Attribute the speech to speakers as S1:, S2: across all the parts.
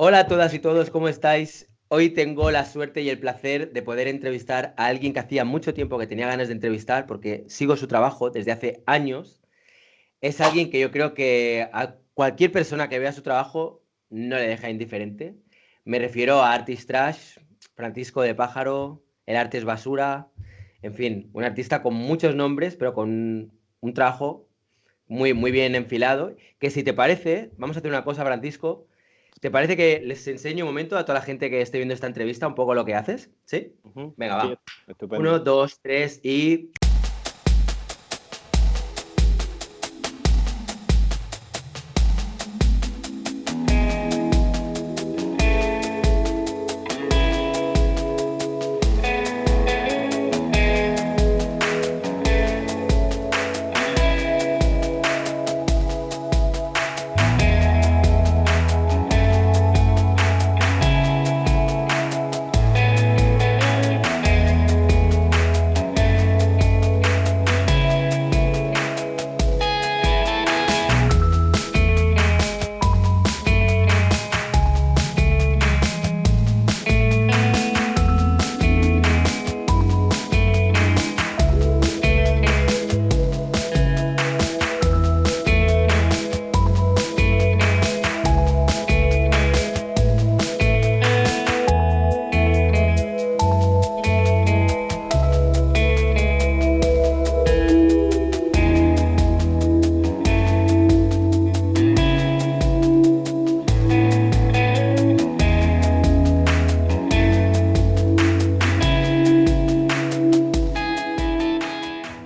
S1: Hola a todas y todos, ¿cómo estáis? Hoy tengo la suerte y el placer de poder entrevistar a alguien que hacía mucho tiempo que tenía ganas de entrevistar porque sigo su trabajo desde hace años. Es alguien que yo creo que a cualquier persona que vea su trabajo no le deja indiferente. Me refiero a Artist Trash, Francisco de Pájaro, El arte es basura, en fin, un artista con muchos nombres, pero con un trabajo muy bien enfilado. Que si te parece, vamos a hacer una cosa, Francisco. ¿Te parece que les enseño un momento a toda la gente que esté viendo esta entrevista un poco lo que haces? ¿Sí?
S2: Ujú.
S1: Venga,
S2: Sí,
S1: va.
S2: estupendo.
S1: Uno, dos, tres y...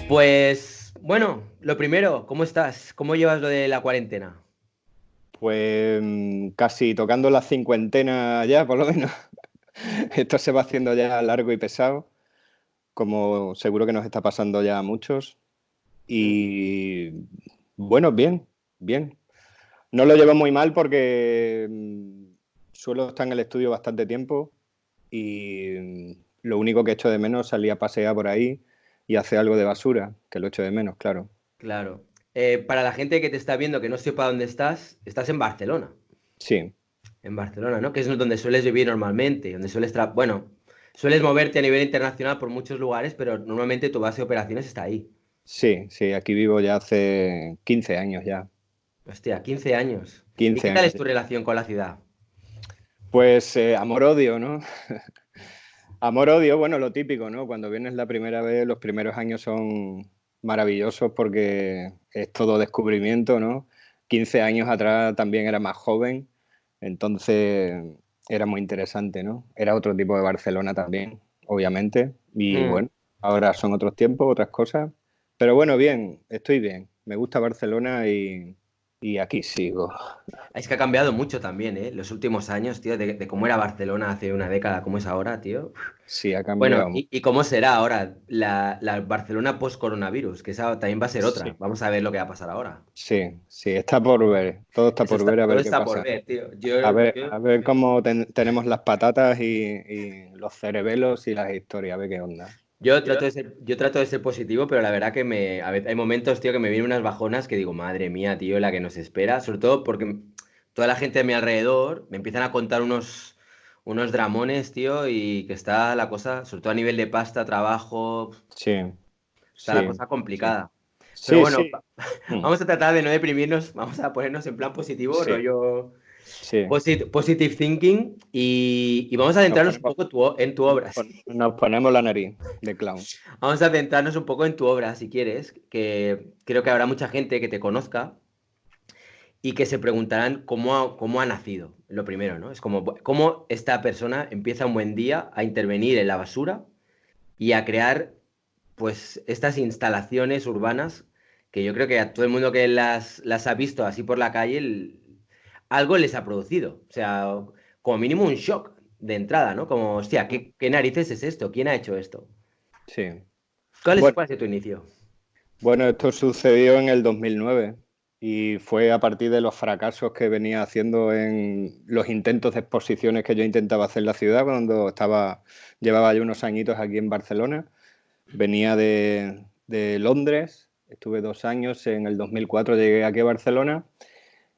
S1: Pues bueno, lo primero, ¿cómo estás? ¿Cómo llevas lo de la cuarentena?
S2: Pues casi tocando la cincuentena ya, por lo menos. Esto se va haciendo ya largo y pesado, como seguro que nos está pasando ya a muchos.
S1: Mm.
S2: Y bueno, bien, bien. No lo llevo muy mal porque suelo estar en el estudio bastante tiempo y lo único que echo de menos es salir a pasear por ahí y hacer algo de basura, que lo echo de menos, claro.
S1: Claro. Para la gente que te está viendo que no sepa dónde estás en Barcelona.
S2: Sí,
S1: En Barcelona, ¿no? Que es donde sueles vivir normalmente, donde bueno, sueles moverte a nivel internacional por muchos lugares, pero normalmente tu base de operaciones está ahí.
S2: sí, sí, aquí vivo ya hace 15 años ya.
S1: Hostia, 15 años. ¿Y
S2: 15
S1: qué tal
S2: años.
S1: es tu relación con la ciudad?
S2: Pues amor-odio, ¿no? Amor-odio, bueno, lo típico, ¿no? Cuando vienes la primera vez, los primeros años son maravillosos porque es todo descubrimiento, ¿no? 15 años atrás también era más joven, entonces era muy interesante, ¿no? Era otro tipo de Barcelona también, obviamente, y
S1: Mm.
S2: bueno, ahora son otros tiempos, otras cosas, pero bueno, bien, estoy bien, me gusta Barcelona y aquí sigo.
S1: Es que ha cambiado mucho también, ¿eh? Los últimos años, tío, de cómo era Barcelona hace una década, cómo es ahora, tío.
S2: Sí, ha
S1: Bueno,
S2: cambiado mucho.
S1: ¿y cómo será ahora la Barcelona post-coronavirus? Que esa también va a ser otra.
S2: Sí.
S1: Vamos a ver lo que va a pasar ahora.
S2: Sí, sí, está por ver, todo está
S1: Eso
S2: por
S1: está,
S2: ver, a
S1: todo
S2: ver qué
S1: está por
S2: pasa.
S1: ver, tío.
S2: A ver cómo tenemos las patatas y los cerebelos y las historias, a ver qué onda.
S1: Yo trato de ser positivo, pero la verdad que a veces, hay momentos, tío, que me vienen unas bajonas que digo, madre mía, tío, la que nos espera. Sobre todo porque toda la gente de mi alrededor me empiezan a contar unos dramones, tío, y que está la cosa, sobre todo a nivel de pasta, trabajo,
S2: Sí,
S1: está la
S2: sí,
S1: cosa
S2: sí.
S1: complicada. Pero
S2: Sí,
S1: bueno,
S2: sí. Mm,
S1: vamos a tratar de no deprimirnos, vamos a ponernos en plan positivo,
S2: sí,
S1: rollo
S2: sí.
S1: positive thinking, y vamos a
S2: Nos
S1: centrarnos un
S2: ponemos,
S1: poco en tu obra.
S2: nos ponemos la nariz de clown.
S1: Vamos a centrarnos un poco en tu obra, si quieres, que creo que habrá mucha gente que te conozca y que se preguntarán cómo ha nacido, lo primero, ¿no? Es como, cómo esta persona empieza un buen día a intervenir en la basura y a crear, pues, estas instalaciones urbanas que yo creo que a todo el mundo que las ha visto así por la calle, algo les ha producido. O sea, como mínimo un shock de entrada, ¿no? Como, hostia,
S2: Mm,
S1: ¿qué narices es esto? ¿Quién ha hecho esto?
S2: sí.
S1: ¿Cuál
S2: Bueno,
S1: ha sido tu inicio?
S2: bueno, esto sucedió en el 2009 y fue a partir de los fracasos que venía haciendo en los intentos de exposiciones que yo intentaba hacer en la ciudad cuando llevaba ya unos añitos aquí en Barcelona. Venía de Londres, estuve 2 años, en el 2004 llegué aquí a Barcelona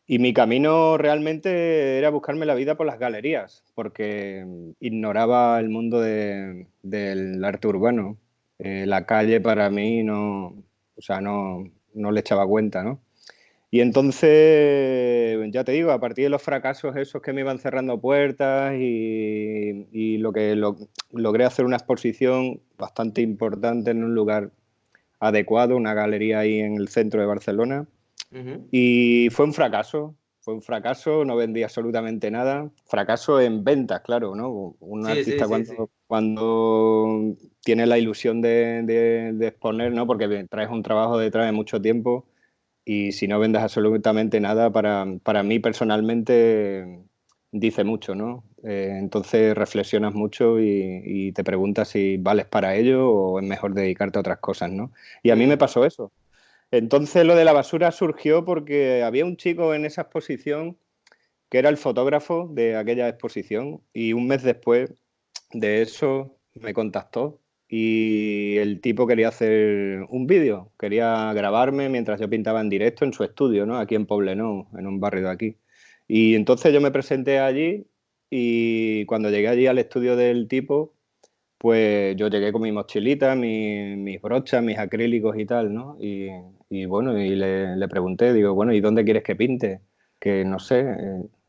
S2: Y mi camino realmente era buscarme la vida por las galerías, porque ignoraba el mundo del arte urbano. La calle para mí no, o sea, no le echaba cuenta, ¿no? Y entonces, ya te digo, a partir de los fracasos esos que me iban cerrando puertas y logré hacer una exposición bastante importante en un lugar adecuado, una galería ahí en el centro de Barcelona.
S1: Ujú.
S2: Y fue un fracaso, no vendí absolutamente nada. Fracaso en ventas, claro, ¿no? Un
S1: Sí, sí,
S2: artista
S1: sí, sí.
S2: cuando tiene la ilusión de exponer, ¿no? Porque traes un trabajo detrás de mucho tiempo y si no vendes absolutamente nada, para mí personalmente dice mucho, ¿no? Entonces reflexionas mucho y te preguntas si vales para ello o es mejor dedicarte a otras cosas, ¿no? Y a mí me
S1: Mm,
S2: pasó eso. Entonces lo de la basura surgió porque había un chico en esa exposición que era el fotógrafo de aquella exposición y un mes después de eso me contactó y el tipo quería hacer un vídeo, quería grabarme mientras yo pintaba en directo en su estudio, ¿no? Aquí en Poblenou, en un barrio de aquí. Y entonces yo me presenté allí y cuando llegué allí al estudio del tipo, pues yo llegué con mi mochilita, mis brochas, mis acrílicos y tal, ¿no? Y bueno, y le pregunté, digo, bueno, ¿y dónde quieres que pinte? Que no sé.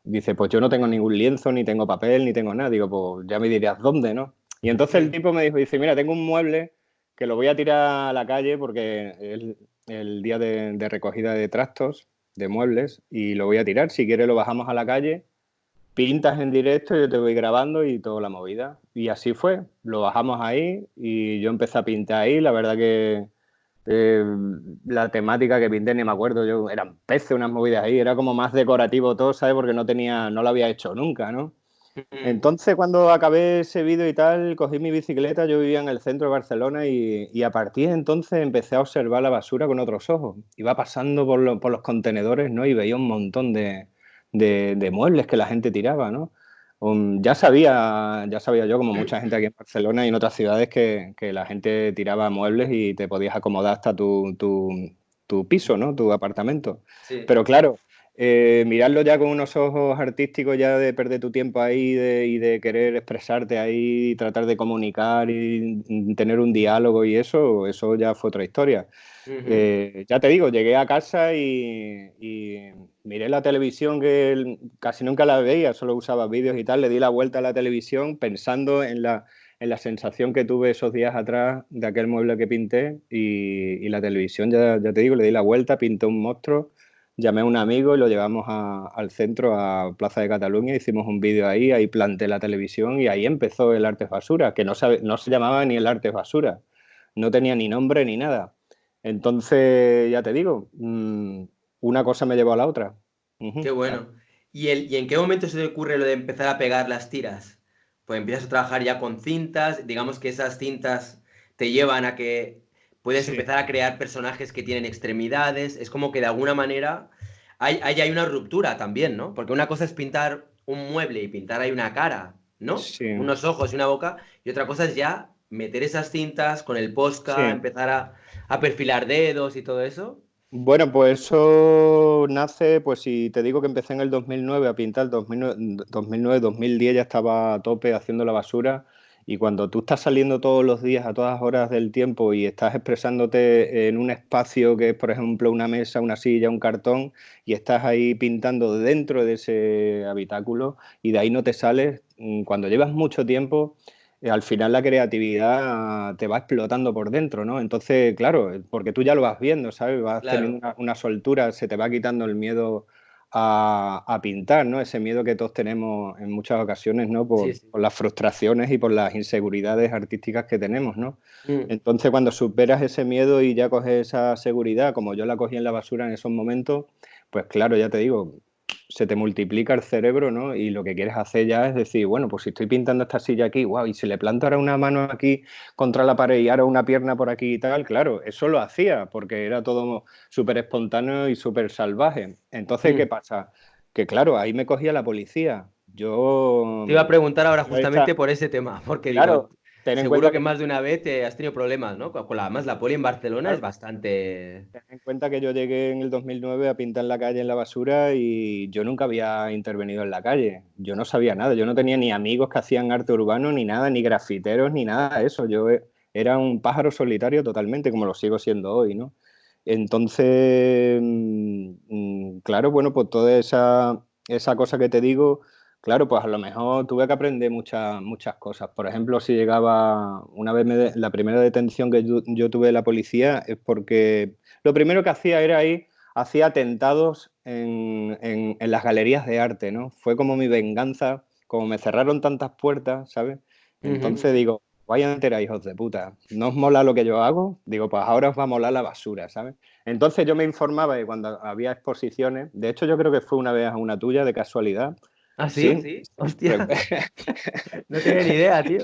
S2: Dice, pues yo no tengo ningún lienzo, ni tengo papel, ni tengo nada. Digo, pues ya me dirías dónde, ¿no? Y entonces el
S1: mm.
S2: tipo me dijo, dice, mira, tengo un mueble que lo voy a tirar a la calle porque es el día de recogida de trastos, de muebles, y lo voy a tirar. Si quieres lo bajamos a la calle, pintas en directo, yo te voy grabando y toda la movida. Y así fue, lo bajamos ahí y yo empecé a pintar ahí. La verdad que eh, la temática que pinté, ni me acuerdo, yo eran peces, unas movidas ahí, era como más decorativo todo, ¿sabes? Porque no lo había hecho nunca, ¿no?
S1: Mm.
S2: Entonces, cuando acabé ese vídeo y tal, cogí mi bicicleta, yo vivía en el centro de Barcelona y a partir de entonces empecé a observar la basura con otros ojos. Iba pasando por los contenedores, ¿no? Y veía un montón de muebles que la gente tiraba, ¿no? Ya sabía yo, como mucha gente aquí en Barcelona y en otras ciudades, que la gente tiraba muebles y te podías acomodar hasta tu piso, ¿no? Tu apartamento.
S1: Sí.
S2: Pero claro, mirarlo ya con unos ojos artísticos, ya de perder tu tiempo ahí y de querer expresarte ahí, y tratar de comunicar y tener un diálogo y eso ya fue otra historia.
S1: Ujú.
S2: Ya te digo, llegué a casa y miré la televisión que casi nunca la veía, solo usaba vídeos y tal, le di la vuelta a la televisión pensando en la sensación que tuve esos días atrás de aquel mueble que pinté y la televisión, ya te digo, le di la vuelta, pinté un monstruo. Llamé a un amigo y lo llevamos al centro, a Plaza de Cataluña, hicimos un vídeo ahí planté la televisión y ahí empezó el Artes Basura, que no se llamaba ni el Artes Basura, no tenía ni nombre ni nada. Entonces, ya te digo, una cosa me llevó a la otra.
S1: Qué
S2: Ujú.
S1: bueno. ¿Y en qué momento se te ocurre lo de empezar a pegar las tiras? Pues empiezas a trabajar ya con cintas, digamos que esas cintas te llevan a que puedes
S2: Sí.
S1: empezar a crear personajes que tienen extremidades. Es como que de alguna manera hay una ruptura también, ¿no? Porque una cosa es pintar un mueble y pintar ahí una cara, ¿no?
S2: Sí,
S1: Unos ojos y una boca. Y otra cosa es ya meter esas cintas con el Posca,
S2: sí.
S1: empezar a perfilar dedos y todo eso.
S2: Bueno, pues eso nace, pues si te digo que empecé en el 2009 a pintar, 2009, 2010 ya estaba a tope haciendo la basura y cuando tú estás saliendo todos los días a todas horas del tiempo y estás expresándote en un espacio que es, por ejemplo, una mesa, una silla, un cartón y estás ahí pintando dentro de ese habitáculo y de ahí no te sales, cuando llevas mucho tiempo al final la creatividad te va explotando por dentro, ¿no? Entonces, claro, porque tú ya lo vas viendo, ¿sabes? Vas teniendo
S1: Claro.
S2: una soltura, se te va quitando el miedo a pintar, ¿no? Ese miedo que todos tenemos en muchas ocasiones, ¿no?
S1: Sí, sí.
S2: Por las frustraciones y por las inseguridades artísticas que tenemos, ¿no?
S1: Mm.
S2: Entonces, cuando superas ese miedo y ya coges esa seguridad, como yo la cogí en la basura en esos momentos, pues claro, ya te digo, se te multiplica el cerebro, ¿no? Y lo que quieres hacer ya es decir, bueno, pues si estoy pintando esta silla aquí, wow, y si le planto ahora una mano aquí contra la pared y ahora una pierna por aquí y tal, claro, eso lo hacía porque era todo súper espontáneo y súper salvaje. Entonces, ¿qué
S1: Mm.
S2: pasa? Que claro, ahí me cogía la policía. Yo,
S1: Te iba a preguntar ahora
S2: esta,
S1: justamente por ese tema, porque digo,
S2: claro, ten en
S1: Seguro
S2: cuenta
S1: que
S2: que
S1: más de una vez te has tenido problemas, ¿no? Además, la poli en Barcelona es
S2: claro,
S1: bastante...
S2: ten en cuenta que yo llegué en el 2009 a pintar la calle en la basura y yo nunca había intervenido en la calle. Yo no sabía nada, yo no tenía ni amigos que hacían arte urbano, ni nada, ni grafiteros, ni nada de eso. Yo era un pájaro solitario totalmente, como lo sigo siendo hoy, ¿no? Entonces, claro, bueno, pues toda esa cosa que te digo, claro, pues a lo mejor tuve que aprender muchas cosas. Por ejemplo, si llegaba, una vez la primera detención que yo tuve de la policía es porque lo primero que hacía era ir, hacía atentados en las galerías de arte, ¿no? Fue como mi venganza, como me cerraron tantas puertas, ¿sabes? Entonces
S1: Ujú.
S2: digo, vaya entera, hijos de puta, ¿no os mola lo que yo hago? Digo, pues ahora os va a molar la basura, ¿sabes? Entonces yo me informaba de cuando había exposiciones, de hecho yo creo que fue una vez a una tuya de casualidad,
S1: ¿Ah, sí?
S2: sí,
S1: Hostia, no tenía ni idea, tío.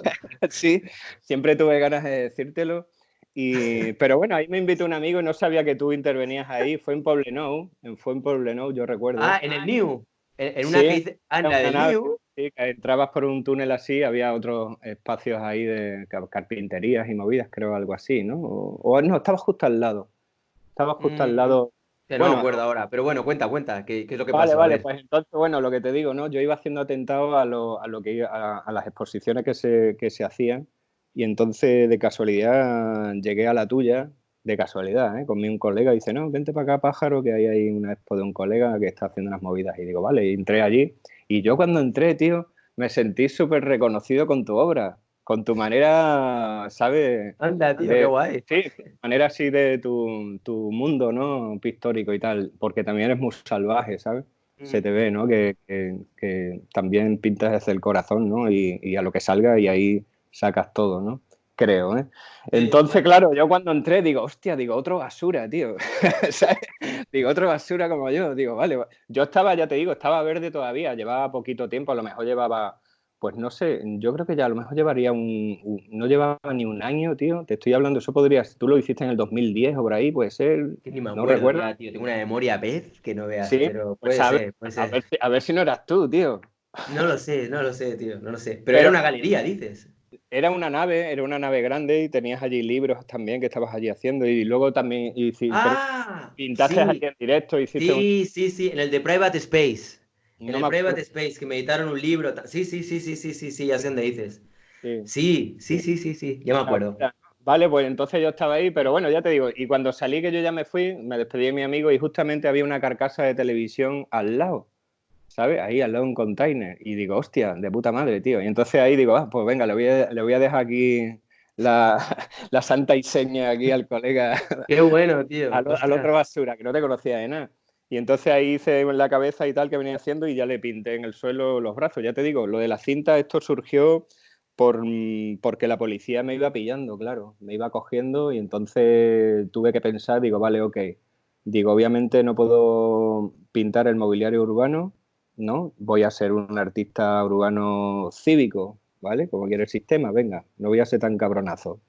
S2: sí, siempre tuve ganas de decírtelo. Pero bueno, ahí me invitó un amigo y no sabía que tú intervenías ahí. Fue en Poblenou, yo recuerdo.
S1: Ah, en el New. En una
S2: Sí,
S1: que dice... Ah, en
S2: era
S1: la
S2: una
S1: del
S2: nave,
S1: New.
S2: sí, que entrabas por un túnel así, había otros espacios ahí de carpinterías y movidas, creo, algo así, ¿no? O no, estaba justo al lado. Estaba justo al
S1: Mm,
S2: lado.
S1: que no me
S2: Bueno,
S1: acuerdo ahora, pero bueno, cuenta, ¿qué es lo que
S2: vale,
S1: pasó? A
S2: vale,
S1: ver.
S2: pues entonces, bueno, lo que te digo, ¿no? Yo iba haciendo atentados a lo que a las exposiciones que se hacían y entonces de casualidad llegué a la tuya, de casualidad, ¿eh? Conmigo un colega dice, no, vente para acá, pájaro, que hay una expo de un colega que está haciendo unas movidas. Y digo, vale, y entré allí. Y yo cuando entré, tío, me sentí súper reconocido con tu obra, con tu manera, ¿sabes?
S1: Anda, tío, qué
S2: De,
S1: guay.
S2: sí, manera así de tu mundo, ¿no? Pictórico y tal, porque también eres muy salvaje, ¿sabes? Se
S1: Mm.
S2: te ve, ¿no? Que también pintas desde el corazón, ¿no? Y a lo que salga y ahí sacas todo, ¿no? Creo, ¿eh?
S1: Sí,
S2: Entonces,
S1: sí.
S2: claro, yo cuando entré digo, hostia, digo, otro basura, tío. ¿Sabes? Digo, otro basura como yo. Digo, vale, yo estaba, ya te digo, estaba verde todavía, llevaba poquito tiempo, a lo mejor llevaba pues no sé, yo creo que ya a lo mejor llevaría no llevaba ni un año, tío. Te estoy hablando, eso podrías, tú lo hiciste en el 2010 o por ahí, puede ser,
S1: Que ni me
S2: no
S1: acuerdo
S2: recuerdo.
S1: ya, tío. Tengo una memoria pez que no veas,
S2: Sí,
S1: pero
S2: pues
S1: puede ser, puede ser.
S2: a ver si no eras tú, tío.
S1: No lo sé, no lo sé, tío, no lo sé. Pero era
S2: Pero
S1: una galería, dices.
S2: era una nave grande y tenías allí libros también que estabas allí haciendo y luego también
S1: Ah,
S2: pintaste allí
S1: sí,
S2: en directo, hiciste un,
S1: sí, sí, sí, en el de Private Space. En
S2: no
S1: el
S2: me
S1: Private
S2: acuerdo.
S1: Space, que me editaron un libro. Sí, sí, sí, sí, sí, sí, sí, ya sé dónde dices.
S2: Sí.
S1: Sí, sí, sí, sí, sí, ya me
S2: ¿Te
S1: acuerdo.
S2: acuerdas? Vale, pues entonces yo estaba ahí, pero bueno, ya te digo, y cuando salí que yo ya me fui, me despedí de mi amigo y justamente había una carcasa de televisión al lado, ¿sabes? Ahí al lado de un container. Y digo, hostia, de puta madre, tío. Y entonces ahí digo, ah, pues venga, le voy a dejar aquí la, la santa y seña aquí al colega,
S1: Qué bueno, tío.
S2: al otro
S1: Ostras.
S2: basura, que no te conocía de nada. Y entonces ahí hice en la cabeza y tal que venía haciendo y ya le pinté en el suelo los brazos. Ya te digo, lo de la cinta, esto surgió porque la policía me iba pillando, claro, me iba cogiendo y entonces tuve que pensar, digo, vale, ok. Digo, obviamente no puedo pintar el mobiliario urbano, ¿no? Voy a ser un artista urbano cívico, ¿vale? Como quiere el sistema, venga, no voy a ser tan cabronazo.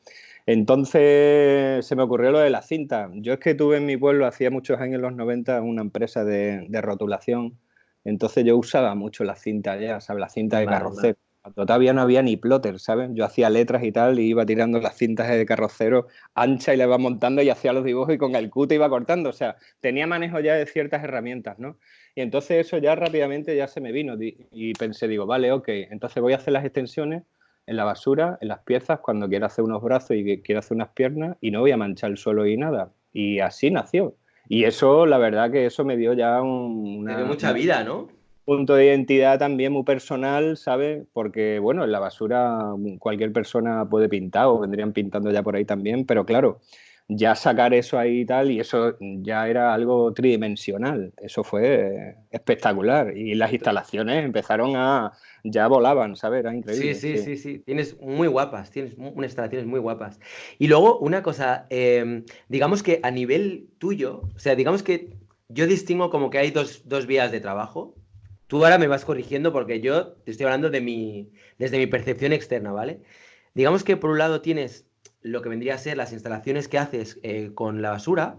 S2: Entonces se me ocurrió lo de la cinta. Yo es que tuve en mi pueblo, hacía muchos años, en los 90, una empresa de rotulación. Entonces yo usaba mucho la cinta ya, ¿sabes? La cinta de
S1: Vale, vale.
S2: carrocero. Cuando todavía no había ni plotter, ¿sabes? Yo hacía letras y tal, y iba tirando las cintas de carrocero ancha y le iba montando y hacía los dibujos y con el cute iba cortando. O sea, tenía manejo ya de ciertas herramientas, ¿no? Y entonces eso ya rápidamente ya se me vino y pensé, digo, vale, ok, entonces voy a hacer las extensiones en la basura, en las piezas, cuando quiera hacer unos brazos y quiera hacer unas piernas y no voy a manchar el suelo y nada. Y así nació. Y eso, la verdad que eso me dio ya
S1: Te dio mucha vida, ¿no?
S2: punto de identidad también muy personal, ¿sabes? Porque, bueno, en la basura cualquier persona puede pintar o vendrían pintando ya por ahí también, pero claro, ya sacar eso ahí y tal, y eso ya era algo tridimensional, eso fue espectacular. Y las instalaciones ya volaban, ¿sabes? Era
S1: Sí,
S2: increíble,
S1: sí,
S2: sí.
S1: sí, sí. Tienes muy guapas, tienes unas instalaciones muy guapas. Y luego, una cosa, digamos que a nivel tuyo, o sea, digamos que yo distingo como que hay dos vías de trabajo. Tú ahora me vas corrigiendo porque yo te estoy hablando desde mi percepción externa, ¿vale? Digamos que por un lado tienes lo que vendría a ser las instalaciones que haces con la basura,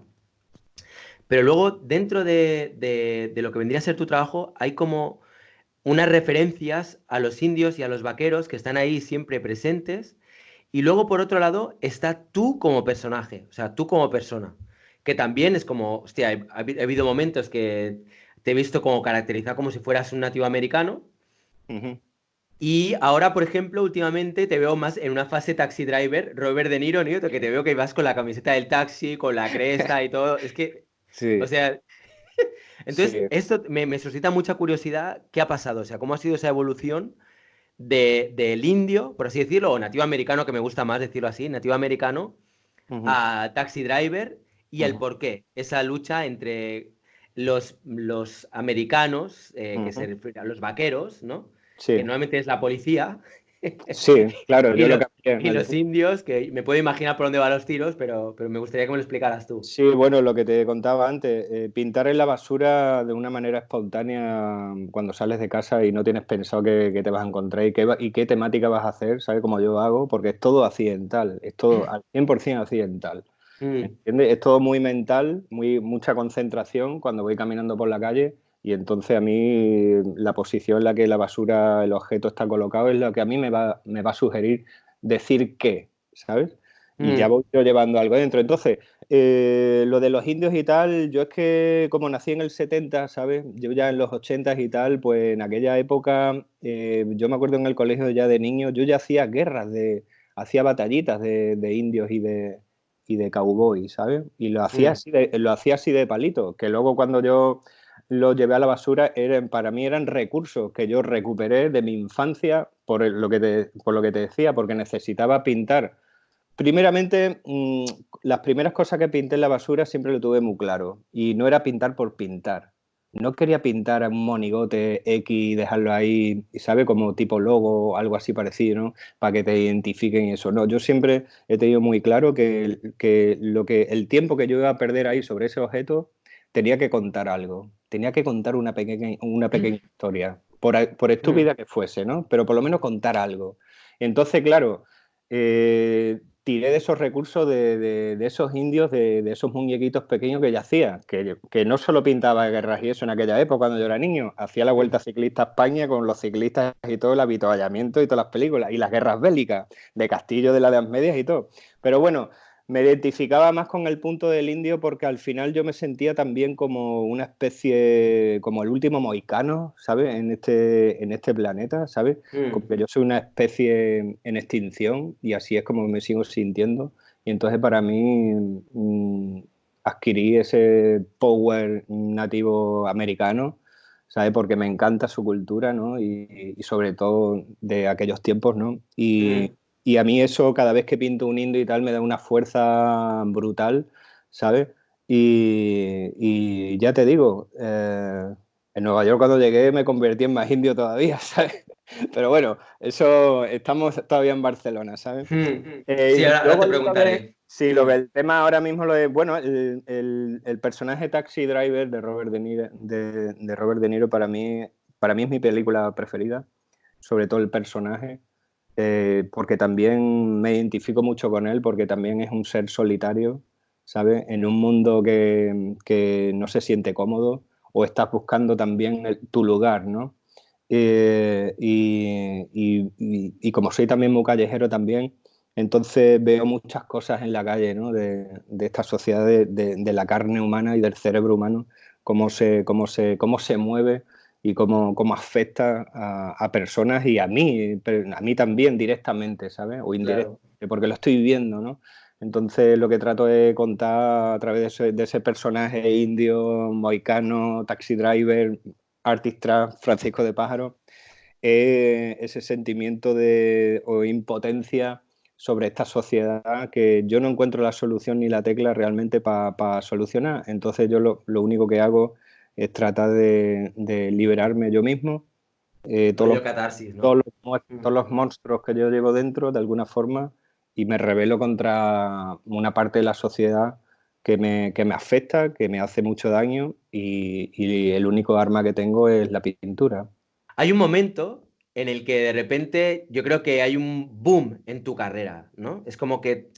S1: pero luego dentro de lo que vendría a ser tu trabajo hay como unas referencias a los indios y a los vaqueros que están ahí siempre presentes Y luego, por otro lado, está tú como personaje, o sea, tú como persona, que también es como, hostia, ha habido momentos que te he visto como caracterizado como si fueras un nativo americano.
S2: Ujú.
S1: Y ahora, por ejemplo, últimamente te veo más en una fase Taxi Driver, Robert De Niro, ¿no? Que te veo que vas con la camiseta del taxi, con la cresta y todo. Es que, o
S2: Sí,
S1: sea, entonces
S2: sí.
S1: esto me suscita mucha curiosidad. ¿Qué ha pasado? O sea, ¿cómo ha sido esa evolución del indio, por así decirlo, o nativo americano, que me gusta más decirlo así, nativo americano,
S2: Ujú,
S1: a Taxi Driver y el
S2: ujú,
S1: por qué? Esa lucha entre los americanos, que se
S2: ujú.
S1: refiere a los vaqueros, ¿no? Que
S2: Sí,
S1: normalmente es la policía.
S2: sí, claro,
S1: Y,
S2: yo lo cambié.
S1: y los indios, que me puedo imaginar por dónde van los tiros, pero me gustaría que me lo explicaras tú.
S2: Sí, bueno, lo que te contaba antes, pintar en la basura de una manera espontánea cuando sales de casa y no tienes pensado qué te vas a encontrar y qué temática vas a hacer, ¿sabes? Como yo hago, porque es todo accidental, es todo al 100% accidental.
S1: Mm,
S2: ¿Entiendes? Es todo muy mental, mucha concentración cuando voy caminando por la calle y entonces a mí la posición en la que la basura, el objeto está colocado es lo que a mí me va a sugerir decir qué, ¿sabes? Y ya
S1: mm,
S2: voy yo llevando algo dentro. Entonces, lo de los indios y tal, yo es que como nací en el 70, ¿sabes? Yo ya en los 80 y tal, pues en aquella época, yo me acuerdo en el colegio ya de niño, yo ya hacía hacía batallitas de indios y de cowboy, ¿sabes? Y
S1: mm,
S2: lo hacía así de palito, que luego cuando yo lo llevé a la basura, para mí eran recursos que yo recuperé de mi infancia por lo que te decía, porque necesitaba pintar. Primeramente, las primeras cosas que pinté en la basura siempre lo tuve muy claro, y no era pintar por pintar. No quería pintar a un monigote X y dejarlo ahí, ¿sabe? Como tipo logo o algo así parecido, ¿no? Para que te identifiquen y eso. No, yo siempre he tenido muy claro que el tiempo que yo iba a perder ahí sobre ese objeto tenía que contar algo, tenía que contar una pequeña historia, por
S1: mm.
S2: estúpida que fuese, ¿no? Pero por lo menos contar algo. Entonces, claro, tiré de esos recursos de esos indios, de esos muñequitos pequeños que ya hacía, que no solo pintaba guerras y eso en aquella época cuando yo era niño, hacía la Vuelta Ciclista a España con los ciclistas y todo el avituallamiento y todas las películas, y las guerras bélicas, de Castillo de la Edad Media y todo. Pero bueno, me identificaba más con el punto del indio porque al final yo me sentía también como una especie, como el último mohicano, ¿sabes? En este planeta, ¿sabes? Como
S1: Mm.
S2: que yo soy una especie en extinción y así es como me sigo sintiendo. Y entonces para mí adquirí ese power nativo americano, ¿sabes? Porque me encanta su cultura, ¿no? Y sobre todo de aquellos tiempos, ¿no?
S1: Mm.
S2: Y a mí eso, cada vez que pinto un indio y tal, me da una fuerza brutal, ¿sabes? Y ya te digo, en Nueva York cuando llegué me convertí en más indio todavía, ¿sabes? Pero bueno, eso estamos todavía en Barcelona, ¿sabes?
S1: Mm. Sí, ahora
S2: Luego
S1: te preguntaré.
S2: sí,
S1: Mm.
S2: el tema ahora mismo lo es, bueno, el personaje Taxi Driver de Robert De Niro, de Robert De Niro para mí es mi película preferida, sobre todo el personaje, porque también me identifico mucho con él, porque también es un ser solitario, ¿sabes? En un mundo que no se siente cómodo o estás buscando también tu lugar, ¿no? Y como soy también muy callejero también, entonces veo muchas cosas en la calle, ¿no? De esta sociedad de la carne humana y del cerebro humano, cómo se mueve y cómo afecta a personas y a mí también directamente, ¿sabes? O
S1: Claro.
S2: indirectamente, porque lo estoy viviendo, ¿no? Entonces lo que trato de contar a través de ese personaje indio, moicano, taxi driver, artist trap, Francisco de Pájaro, ese sentimiento o impotencia sobre esta sociedad que yo no encuentro la solución ni la tecla realmente para solucionar. Entonces yo lo único que hago es tratar de liberarme yo mismo, todos los,
S1: Rollo catarsis,
S2: todos
S1: ¿no?
S2: los,
S1: Mm.
S2: todos los monstruos que yo llevo dentro de alguna forma y me rebelo contra una parte de la sociedad que me afecta, que me hace mucho daño y el único arma que tengo es la pintura.
S1: Hay un momento en el que de repente yo creo que hay un boom en tu carrera, ¿no? Es como que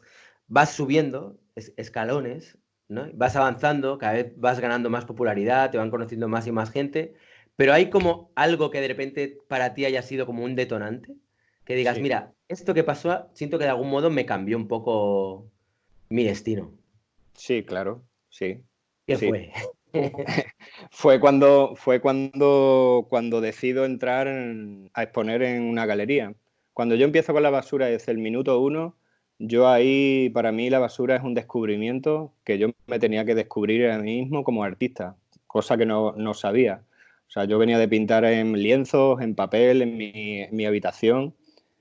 S1: vas subiendo escalones, ¿no? Vas avanzando, cada vez vas ganando más popularidad, te van conociendo más y más gente, pero hay como algo que de repente para ti haya sido como un detonante, Que digas,
S2: Sí,
S1: mira, esto que pasó, siento que de algún modo me cambió un poco mi destino.
S2: sí, claro, sí,
S1: ¿Qué
S2: sí.
S1: fue?
S2: Cuando decido entrar a exponer en una galería. Cuando yo empiezo con la basura desde el minuto uno, yo ahí, para mí la basura es un descubrimiento que yo me tenía que descubrir a mí mismo como artista, cosa que no sabía. O sea, yo venía de pintar en lienzos, en papel, en mi habitación,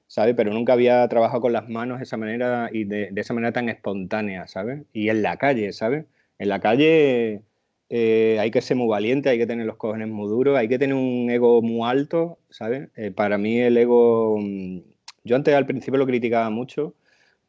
S2: ¿sabes? Pero nunca había trabajado con las manos de esa manera y de esa manera tan espontánea, ¿sabes? Y en la calle, ¿sabes? En la calle hay que ser muy valiente, hay que tener los cojones muy duros, hay que tener un ego muy alto, ¿sabes? Para mí el ego, yo antes al principio lo criticaba mucho,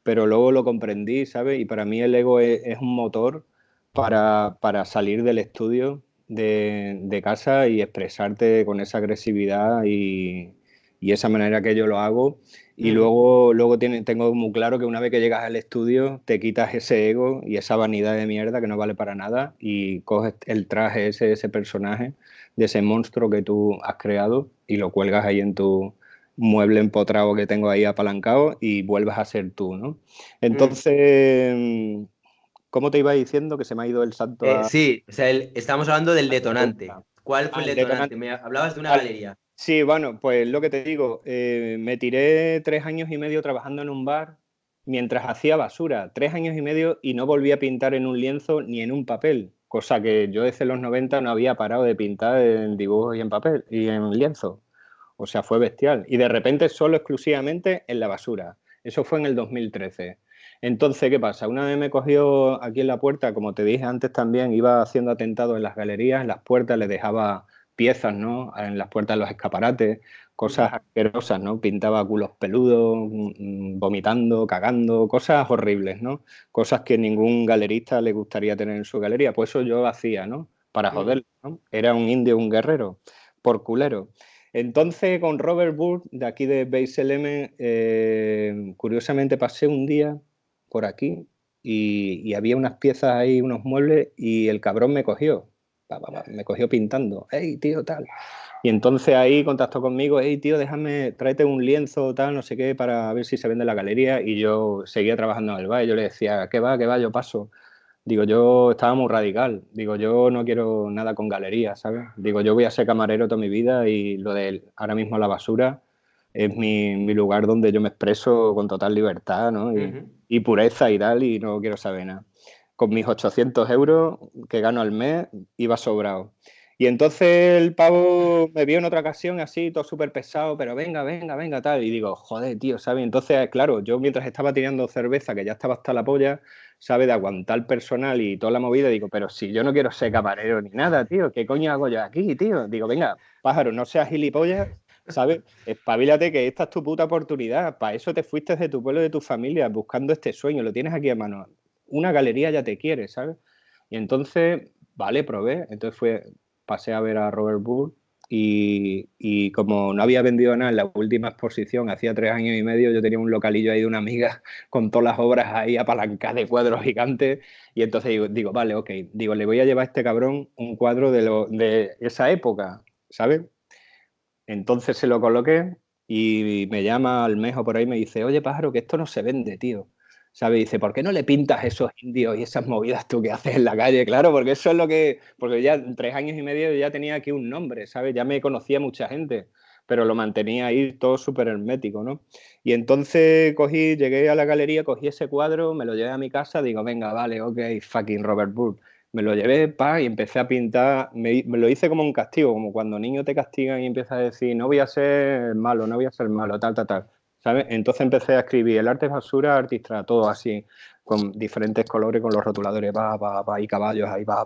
S2: pero luego lo comprendí, ¿sabes? Y para mí el ego es un motor para salir del estudio de casa y expresarte con esa agresividad y esa manera que yo lo hago. Y
S1: Mm.
S2: luego tengo muy claro que una vez que llegas al estudio, te quitas ese ego y esa vanidad de mierda que no vale para nada y coges el traje ese personaje, de ese monstruo que tú has creado y lo cuelgas ahí en tu mueble empotrado que tengo ahí apalancado y vuelves a ser tú, ¿no?
S1: Mm.
S2: Entonces, ¿cómo te iba diciendo que se me ha ido el salto a
S1: Sí, o sea, estábamos hablando del
S2: la
S1: detonante.
S2: pregunta?
S1: ¿Cuál fue
S2: Ah,
S1: el
S2: el
S1: detonante?
S2: detonante.
S1: Me hablabas de una
S2: Vale.
S1: galería.
S2: Sí, bueno, pues lo que te digo, me tiré 3 años y medio trabajando en un bar mientras hacía basura, 3 años y medio y no volví a pintar en un lienzo ni en un papel, cosa que yo desde los 90 no había parado de pintar en dibujos y en papel y en lienzo. O sea, fue bestial. Y de repente solo exclusivamente en la basura. Eso fue en el 2013. Entonces, ¿qué pasa? Una vez me cogió aquí en la puerta, como te dije antes también, iba haciendo atentados en las galerías, en las puertas, le dejaba piezas, ¿no? En las puertas de los escaparates, cosas
S1: Ujú.
S2: asquerosas, ¿no? Pintaba culos peludos, vomitando, cagando, cosas horribles, ¿no? Cosas que ningún galerista le gustaría tener en su galería. Pues eso yo hacía, ¿no? Para
S1: Mm.
S2: joder, ¿no? Era un indio, un guerrero, por culero. Entonces, con Robert Burke, de aquí de Base Element, curiosamente pasé un día por aquí y había unas piezas ahí, unos muebles, y el cabrón me cogió, me cogió pintando. Hey, tío, tal. Y entonces ahí contactó conmigo, hey, tío, déjame, tráete un lienzo, tal, no sé qué, para ver si se vende en la galería. Y yo seguía trabajando en el bar y yo le decía, qué va, yo paso. Digo, yo estaba muy radical. Digo, yo no quiero nada con galerías, ¿sabes? Digo, yo voy a ser camarero toda mi vida y lo de ahora mismo la basura es mi lugar donde yo me expreso con total libertad, ¿no?
S1: Ujú.
S2: Y pureza y tal, y no quiero saber nada. Con mis 800 euros que gano al mes, iba sobrado. Y entonces el pavo me vio en otra ocasión así, todo súper pesado, pero venga, venga, venga, tal. Y digo, joder, tío, ¿sabes? Entonces, claro, yo mientras estaba tirando cerveza, que ya estaba hasta la polla, ¿sabe? De aguantar personal y toda la movida, digo, pero si yo no quiero ser camarero ni nada, tío, ¿qué coño hago yo aquí, tío? Digo, venga, pájaro, no seas gilipollas, ¿sabes? Espabilate que esta es tu puta oportunidad. Para eso te fuiste de tu pueblo y de tu familia buscando este sueño, lo tienes aquí a mano. Una galería ya te quiere, ¿sabes? Y entonces, vale, probé. Entonces pasé a ver a Robert Burke y como no había vendido nada en la última exposición, hacía 3 años y medio, yo tenía un localillo ahí de una amiga con todas las obras ahí apalancadas de cuadros gigantes. Y entonces digo, vale, ok. Digo, le voy a llevar a este cabrón un cuadro de esa época, ¿sabes? Entonces se lo coloqué y me llama al mes o por ahí y me dice, oye, pájaro, que esto no se vende, tío. ¿Sabes? Dice, ¿por qué no le pintas esos indios y esas movidas tú que haces en la calle? Claro, porque eso es lo que... Porque ya en 3 años y medio ya tenía aquí un nombre, ¿sabes? Ya me conocía mucha gente, pero lo mantenía ahí todo súper hermético, ¿no? Y entonces llegué a la galería, cogí ese cuadro, me lo llevé a mi casa, digo, venga, vale, ok, fucking Robert Burke. Me lo llevé, y empecé a pintar. Me lo hice como un castigo, como cuando niños te castigan y empiezas a decir, no voy a ser malo, no voy a ser malo, tal, tal, tal. ¿Sabes? Entonces empecé a escribir el arte es basura, artista, todo así, con diferentes colores, con los rotuladores, y caballos ahí, va.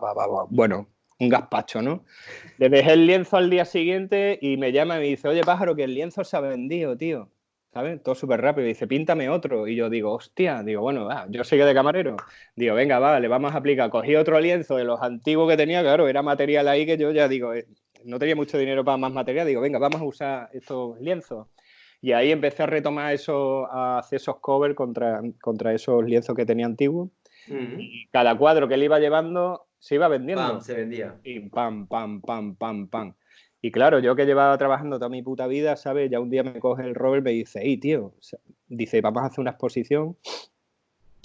S2: Bueno, un gazpacho, ¿no? Le dejé el lienzo al día siguiente y me llama y me dice, oye, pájaro, que el lienzo se ha vendido, tío. ¿Sabes? Todo súper rápido. Y dice, píntame otro. Y yo digo, hostia, digo, bueno, yo seguía de camarero. Digo, venga, va, le vamos a aplicar. Cogí otro lienzo de los antiguos que tenía, claro, era material ahí que yo ya digo, no tenía mucho dinero para más material. Digo, venga, vamos a usar estos lienzos. Y ahí empecé a retomar eso, a hacer esos covers contra esos lienzos que tenía antiguos.
S1: Ujú.
S2: Y cada cuadro que él iba llevando se iba
S1: Pam,
S2: vendiendo.
S1: se vendía.
S2: Y pam, pam, pam, pam, pam. Y claro, yo que llevaba trabajando toda mi puta vida, ¿sabes? Ya un día me coge el Robert y me dice, hey, tío, o sea, dice, vamos a hacer una exposición,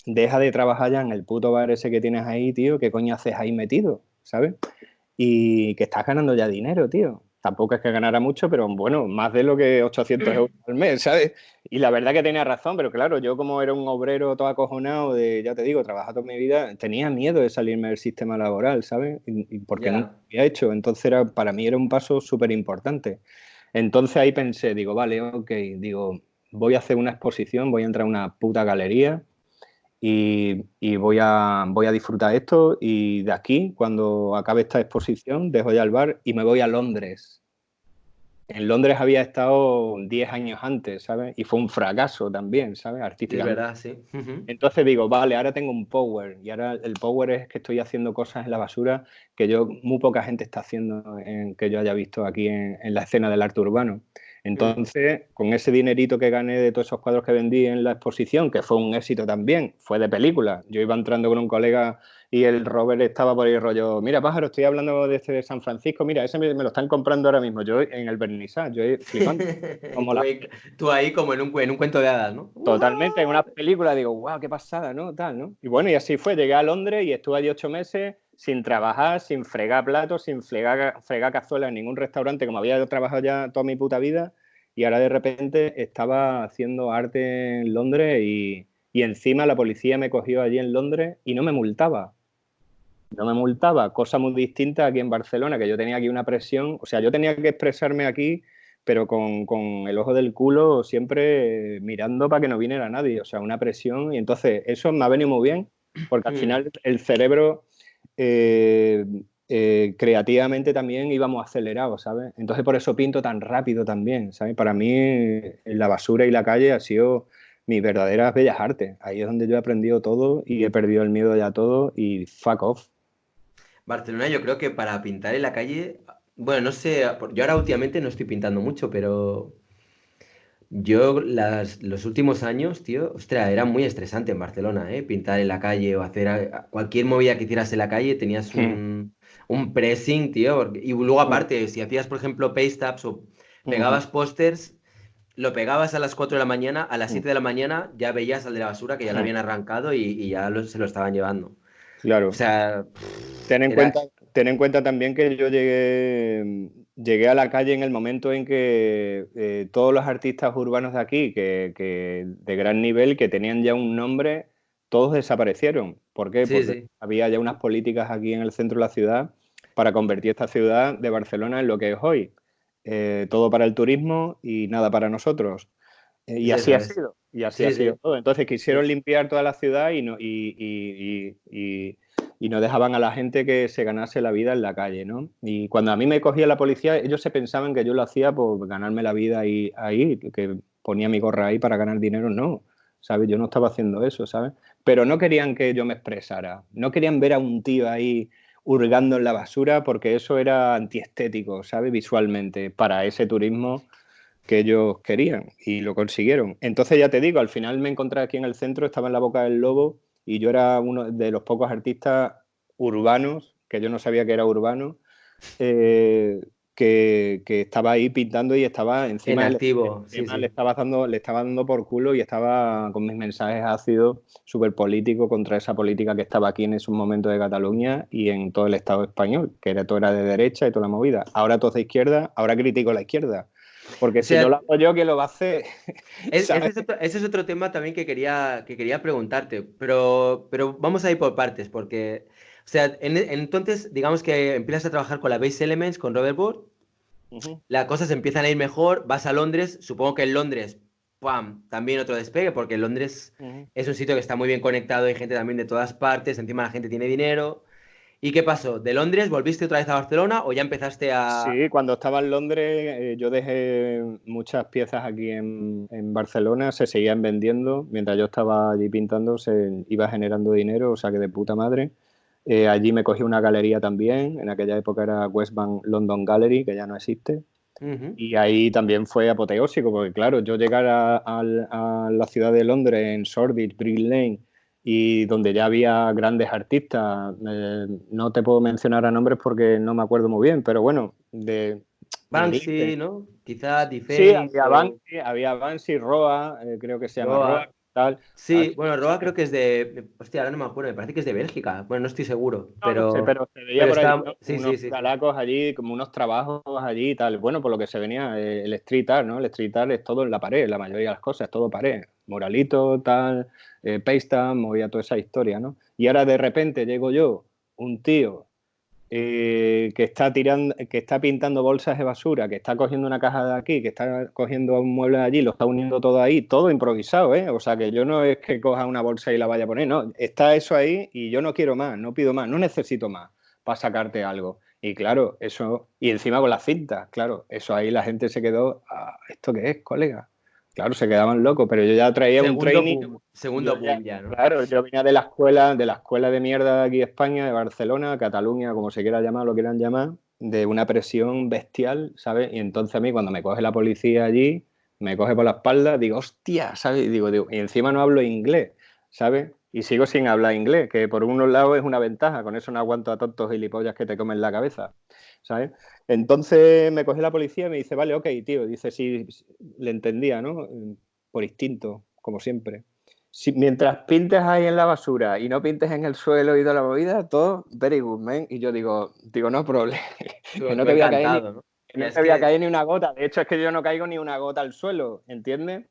S2: deja de trabajar ya en el puto bar ese que tienes ahí, tío, ¿qué coño haces ahí metido? ¿Sabes? Y que estás ganando ya dinero, tío. Tampoco es que ganara mucho, pero bueno, más de lo que 800 euros al mes, ¿sabes? Y la verdad que tenía razón, pero claro, yo como era un obrero todo acojonado de, ya te digo, trabajar toda mi vida, tenía miedo de salirme del sistema laboral, ¿sabes? Y porque nunca
S1: Ya.
S2: lo había hecho. Entonces para mí era un paso súper importante. Entonces ahí pensé, digo, vale, ok, digo, voy a hacer una exposición, voy a entrar a una puta galería y voy a disfrutar esto y de aquí, cuando acabe esta exposición, dejo ya el bar y me voy a Londres. En Londres había estado 10 años antes, ¿sabes? Y fue un fracaso también, ¿sabes?
S1: Sí, es
S2: Artísticamente.
S1: verdad, sí. Ujú.
S2: Entonces digo, vale, ahora tengo un power y ahora el power es que estoy haciendo cosas en la basura que muy poca gente está haciendo que yo haya visto aquí en la escena del arte urbano.
S1: Mm.
S2: Entonces, con ese dinerito que gané de todos esos cuadros que vendí en la exposición, que fue un éxito también, fue de película. Yo iba entrando con un colega y el Robert estaba por ahí rollo, mira, pájaro, estoy hablando de este de San Francisco, mira, ese me lo están comprando ahora mismo, yo en el Vernissage, yo flipando.
S1: Y
S2: Como la
S1: tú ahí como en un cuento de hadas, ¿no?
S2: Totalmente, en una
S1: ¡Guau!
S2: película digo, wow, qué pasada, ¿no? Tal, ¿no? Y bueno, y así fue, llegué a Londres y estuve allí 8 meses sin trabajar, sin fregar platos, sin fregar cazuelas en ningún restaurante, como había trabajado ya toda mi puta vida, y ahora de repente estaba haciendo arte en Londres y encima la policía me cogió allí en Londres y no me multaba. No me multaba, cosa muy distinta aquí en Barcelona, que yo tenía aquí una presión, o sea, yo tenía que expresarme aquí, pero con el ojo del culo siempre mirando para que no viniera nadie, o sea, una presión, y entonces eso me ha venido muy bien, porque al
S1: Mm.
S2: final el cerebro eh, creativamente también íbamos acelerados, ¿sabes? Entonces por eso pinto tan rápido también, ¿sabes? Para mí la basura y la calle ha sido mis verdaderas bellas artes, ahí es donde yo he aprendido todo y he perdido el miedo ya a todo y fuck off.
S1: Barcelona, yo creo que para pintar en la calle, bueno, no sé, yo ahora últimamente no estoy pintando mucho, pero yo los últimos años, tío, ostras, era muy estresante en Barcelona, ¿eh? Pintar en la calle o hacer cualquier movida que hicieras en la calle, tenías
S2: Mm,
S1: un pressing, tío, y luego
S2: mm,
S1: aparte, si hacías, por ejemplo, paste ups o
S2: ujú,
S1: pegabas pósters, lo pegabas a las 4 de la mañana, a las
S2: mm.
S1: 7 de la mañana ya veías al de la basura que ya lo habían arrancado y ya se lo estaban llevando. O
S2: Claro.
S1: sea,
S2: Ten en
S1: era...
S2: cuenta, ten en cuenta también que yo llegué a la calle en el momento en que todos los artistas urbanos de aquí, que de gran nivel, que tenían ya un nombre, todos desaparecieron. ¿Por qué?
S1: Sí,
S2: Porque
S1: sí.
S2: había ya unas políticas aquí en el centro de la ciudad para convertir esta ciudad de Barcelona en lo que es hoy. Todo para el turismo y nada para nosotros. Y así
S1: Eso
S2: ha
S1: es.
S2: sido, y así ha
S1: Sí,
S2: sido
S1: sí.
S2: todo. Entonces
S1: Sí.
S2: quisieron limpiar toda la ciudad y no dejaban a la gente que se ganase la vida en la calle, ¿no? Y cuando a mí me cogía la policía, ellos se pensaban que yo lo hacía por ganarme la vida ahí, que ponía mi gorra ahí para ganar dinero. No, ¿sabes? Yo no estaba haciendo eso, ¿sabes? Pero no querían que yo me expresara, no querían ver a un tío ahí hurgando en la basura porque eso era antiestético, ¿sabes? Visualmente, para ese turismo que ellos querían y lo consiguieron. Entonces ya te digo, al final me encontré aquí en el centro, estaba en la Boca del Lobo y yo era uno de los pocos artistas urbanos, que yo no sabía que era urbano, eh, que estaba ahí pintando y estaba
S1: En
S2: encima,
S1: activo, sí,
S2: encima
S1: sí.
S2: le estaba dando por culo y estaba con mis mensajes ácidos, súper político contra esa política que estaba aquí en esos momentos de Cataluña y en todo el Estado español, que era todo era de derecha y toda la movida. Ahora todo es de izquierda, ahora critico la izquierda. Porque
S1: O
S2: si no lo
S1: sea,
S2: hago yo, ¿quién lo va a hacer? ¿Sabes?
S1: ese es otro tema también que quería preguntarte, pero vamos a ir por partes, porque, o sea, entonces, digamos que empiezas a trabajar con la Base Elements, con Robert Board,
S2: Ujú,
S1: las cosas empiezan a ir mejor, vas a Londres, supongo que en Londres, ¡pam!, también otro despegue, porque Londres
S2: ujú.
S1: es un sitio que está muy bien conectado, hay gente también de todas partes, encima la gente tiene dinero. ¿Y qué pasó? ¿De Londres volviste otra vez a Barcelona o ya empezaste a...
S2: Sí, cuando estaba en Londres, yo dejé muchas piezas aquí en Barcelona, se seguían vendiendo, mientras yo estaba allí pintando, se iba generando dinero, o sea que de puta madre. Allí me cogí una galería también, en aquella época era West Bank London Gallery, que ya no existe,
S1: Ujú.
S2: y ahí también fue apoteósico, porque claro, yo llegar a la ciudad de Londres, en Shoreditch, Brick Lane, y donde ya había grandes artistas, no te puedo mencionar a nombres porque no me acuerdo muy bien, pero bueno,
S1: Banksy,
S2: ingleses.
S1: ¿no? Quizá
S2: Sí,
S1: Deface o
S2: Había Banksy, Roa, creo que se llama Roa,
S1: Roa.
S2: tal.
S1: Sí,
S2: Aquí,
S1: bueno, Roa
S2: ¿sabes?
S1: creo que es de... Hostia, ahora no me acuerdo, me parece que es de Bélgica. Bueno, no estoy seguro,
S2: No, no sé, pero se veía
S1: pero
S2: por allí,
S1: está...
S2: ¿no?
S1: Sí,
S2: Unos
S1: sí, sí, sí.
S2: galacos allí, como unos trabajos allí y tal. Bueno, por lo que se venía, el street art, ¿no? El street art es todo en la pared, la mayoría de las cosas, es todo pared. Moralito, tal, paste, movía toda esa historia, ¿no? Y ahora de repente llego yo, un tío que está tirando, que está pintando bolsas de basura, que está cogiendo una caja de aquí, que está cogiendo un mueble de allí, lo está uniendo todo ahí, todo improvisado, ¿eh? O sea que yo no es que coja una bolsa y la vaya a poner, no, está eso ahí y yo no quiero más, no pido más, no necesito más para sacarte algo. Y claro, eso, y encima con las cintas, claro, eso ahí la gente se quedó, ah, ¿esto qué es, colega? Claro, se quedaban locos, pero yo ya traía un training. Yo
S1: Segundo
S2: ya,
S1: boom ya, ¿no?
S2: claro, yo venía de la escuela de mierda de aquí de España, de Barcelona, Cataluña, como se quiera llamar, lo quieran llamar, de una presión bestial, ¿sabes? Y entonces a mí cuando me coge la policía allí, me coge por la espalda, digo, hostia, ¿sabes? Y digo, y encima no hablo inglés, ¿sabes? Y sigo sin hablar inglés, que por unos lados es una ventaja, con eso no aguanto a tontos gilipollas que te comen la cabeza, ¿sabes? Entonces me coge la policía y me dice, vale, ok, tío, dice, sí, le entendía, ¿no? Por instinto, como siempre. Si, mientras pintes ahí en la basura y no pintes en el suelo y toda la movida, todo very good, man. Y yo digo, no problema, que no
S1: Tú
S2: te voy a caer ni,
S1: encantado, ¿no?
S2: que
S1: Y
S2: no
S1: es
S2: te voy a
S1: que
S2: caer ni una gota. De hecho, es que yo no caigo ni una gota al suelo, ¿entiendes?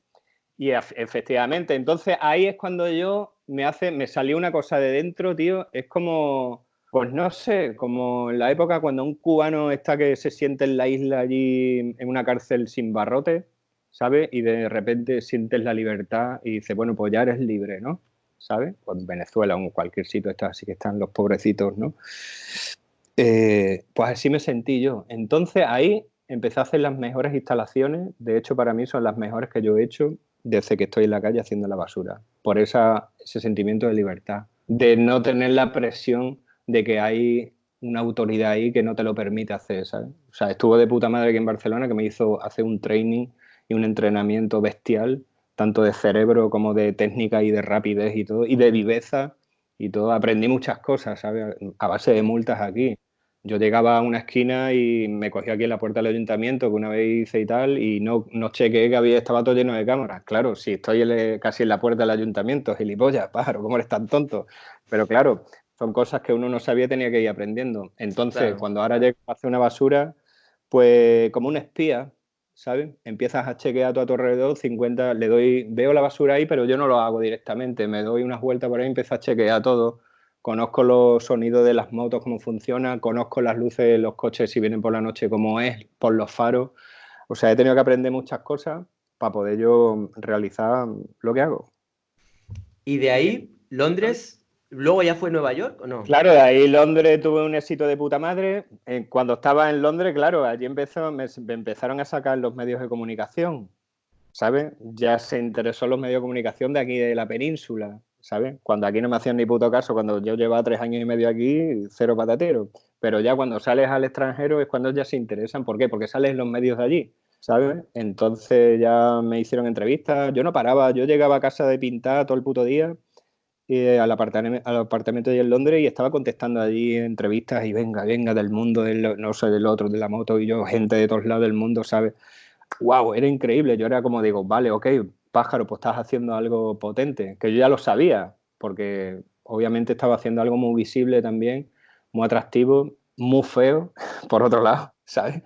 S2: Y efectivamente, entonces ahí es cuando me salió una cosa de dentro, tío, es como, pues no sé, como en la época cuando un cubano está que se siente en la isla allí en una cárcel sin barrote, ¿sabes? Y de repente sientes la libertad y dices, bueno, pues ya eres libre, ¿no? ¿Sabes? Pues en Venezuela o en cualquier sitio está así que están los pobrecitos, ¿no? Pues así me sentí yo. Entonces ahí empecé a hacer las mejores instalaciones. De hecho, para mí son las mejores que yo he hecho desde que estoy en la calle haciendo la basura. Por ese sentimiento de libertad, de no tener la presión de que hay una autoridad ahí que no te lo permite hacer, ¿sabes? O sea, estuvo de puta madre aquí en Barcelona que me hizo hacer un training y un entrenamiento bestial, tanto de cerebro como de técnica y de rapidez y todo, y de viveza y todo. Aprendí muchas cosas, ¿sabes? A base de multas aquí. Yo llegaba a una esquina y me cogía aquí en la puerta del ayuntamiento, que una vez hice y tal, y no chequeé que estaba todo lleno de cámaras. Claro, si estoy casi en la puerta del ayuntamiento, gilipollas, pájaro, ¿cómo eres tan tonto? Pero claro, son cosas que uno no sabía y tenía que ir aprendiendo. Entonces,
S1: claro.
S2: cuando ahora llego a hacer una basura, pues como un espía, ¿sabes? Empiezas a chequear todo a tu alrededor, 50, veo la basura ahí, pero yo no lo hago directamente, me doy unas vueltas por ahí y empiezo a chequear todo. Conozco los sonidos de las motos, cómo funciona, conozco las luces de los coches si vienen por la noche, cómo es, por los faros. O sea, he tenido que aprender muchas cosas para poder yo realizar lo que hago.
S1: Y de
S2: Y
S1: ahí, Londres, luego ya fue Nueva York, ¿o no?
S2: claro, de ahí en Londres tuve un éxito de puta madre. Cuando estaba en Londres, claro, allí me empezaron a sacar los medios de comunicación, ¿sabes? Ya se interesó en los medios de comunicación de aquí de la península, ¿sabes? Cuando aquí no me hacían ni puto caso, cuando yo llevaba 3 años y medio aquí, cero patatero. Pero ya cuando sales al extranjero es cuando ya se interesan. ¿Por qué? Porque sales en los medios de allí, ¿sabes? Entonces ya me hicieron entrevistas. Yo no paraba, yo llegaba a casa de pintar todo el puto día al apartamento allí en Londres y estaba contestando allí entrevistas y venga, del mundo, no sé, del otro, de la moto y yo, gente de todos lados del mundo, ¿sabes? Wow, era increíble. Yo era como digo, vale, ok, pájaro, pues estás haciendo algo potente, que yo ya lo sabía, porque obviamente estaba haciendo algo muy visible también, muy atractivo, muy feo, por otro lado, ¿sabes?
S1: Mm.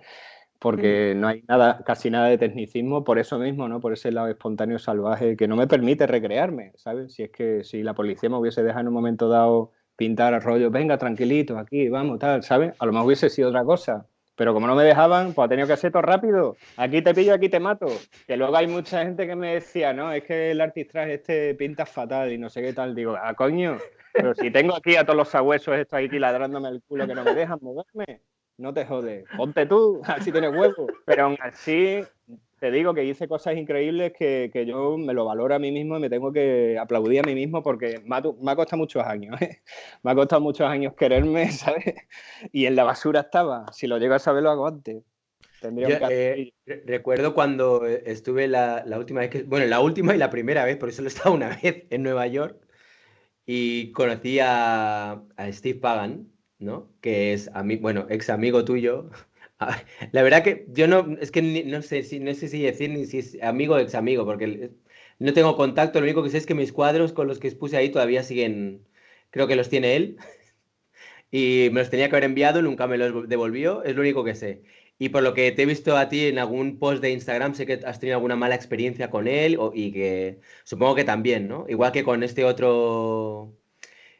S2: Porque no hay nada, casi nada de tecnicismo por eso mismo, ¿no? Por ese lado espontáneo salvaje que no me permite recrearme, ¿sabes? Si es que si la policía me hubiese dejado en un momento dado pintar a rollo, venga, tranquilito, aquí, vamos, tal, ¿sabes? A lo mejor hubiese sido otra cosa. Pero como no me dejaban, pues ha tenido que hacer todo rápido. Aquí te pillo, aquí te mato. Que luego hay mucha gente que me decía, no, es que el artistraje este pinta fatal y no sé qué tal. Digo, ah, coño, pero si tengo aquí a todos los sabuesos estos aquí ladrándome el culo que no me dejan moverme, no te jodes, ponte tú, a ver si tienes huevo. Pero aún así, te digo que hice cosas increíbles que yo me lo valoro a mí mismo y me tengo que aplaudir a mí mismo porque me ha costado muchos años, ¿eh? Me ha costado muchos años quererme, ¿sabes? Y en la basura estaba. Si lo llego a saber, lo hago antes. Tendría
S1: Yo
S2: un castillo.
S1: recuerdo cuando estuve la última vez que, bueno, la última y la primera vez, porque solo he estado una vez en Nueva York, y conocí a Steve Pagan, ¿no? Que es, bueno, ex amigo tuyo, La verdad que yo no, es que no sé si decir ni si es amigo o ex amigo, porque no tengo contacto, lo único que sé es que mis cuadros con los que expuse ahí todavía siguen, creo que los tiene él, y me los tenía que haber enviado, nunca me los devolvió, es lo único que sé. Y por lo que te he visto a ti en algún post de Instagram, sé que has tenido alguna mala experiencia con él, y que supongo que también, ¿no? Igual que con este otro,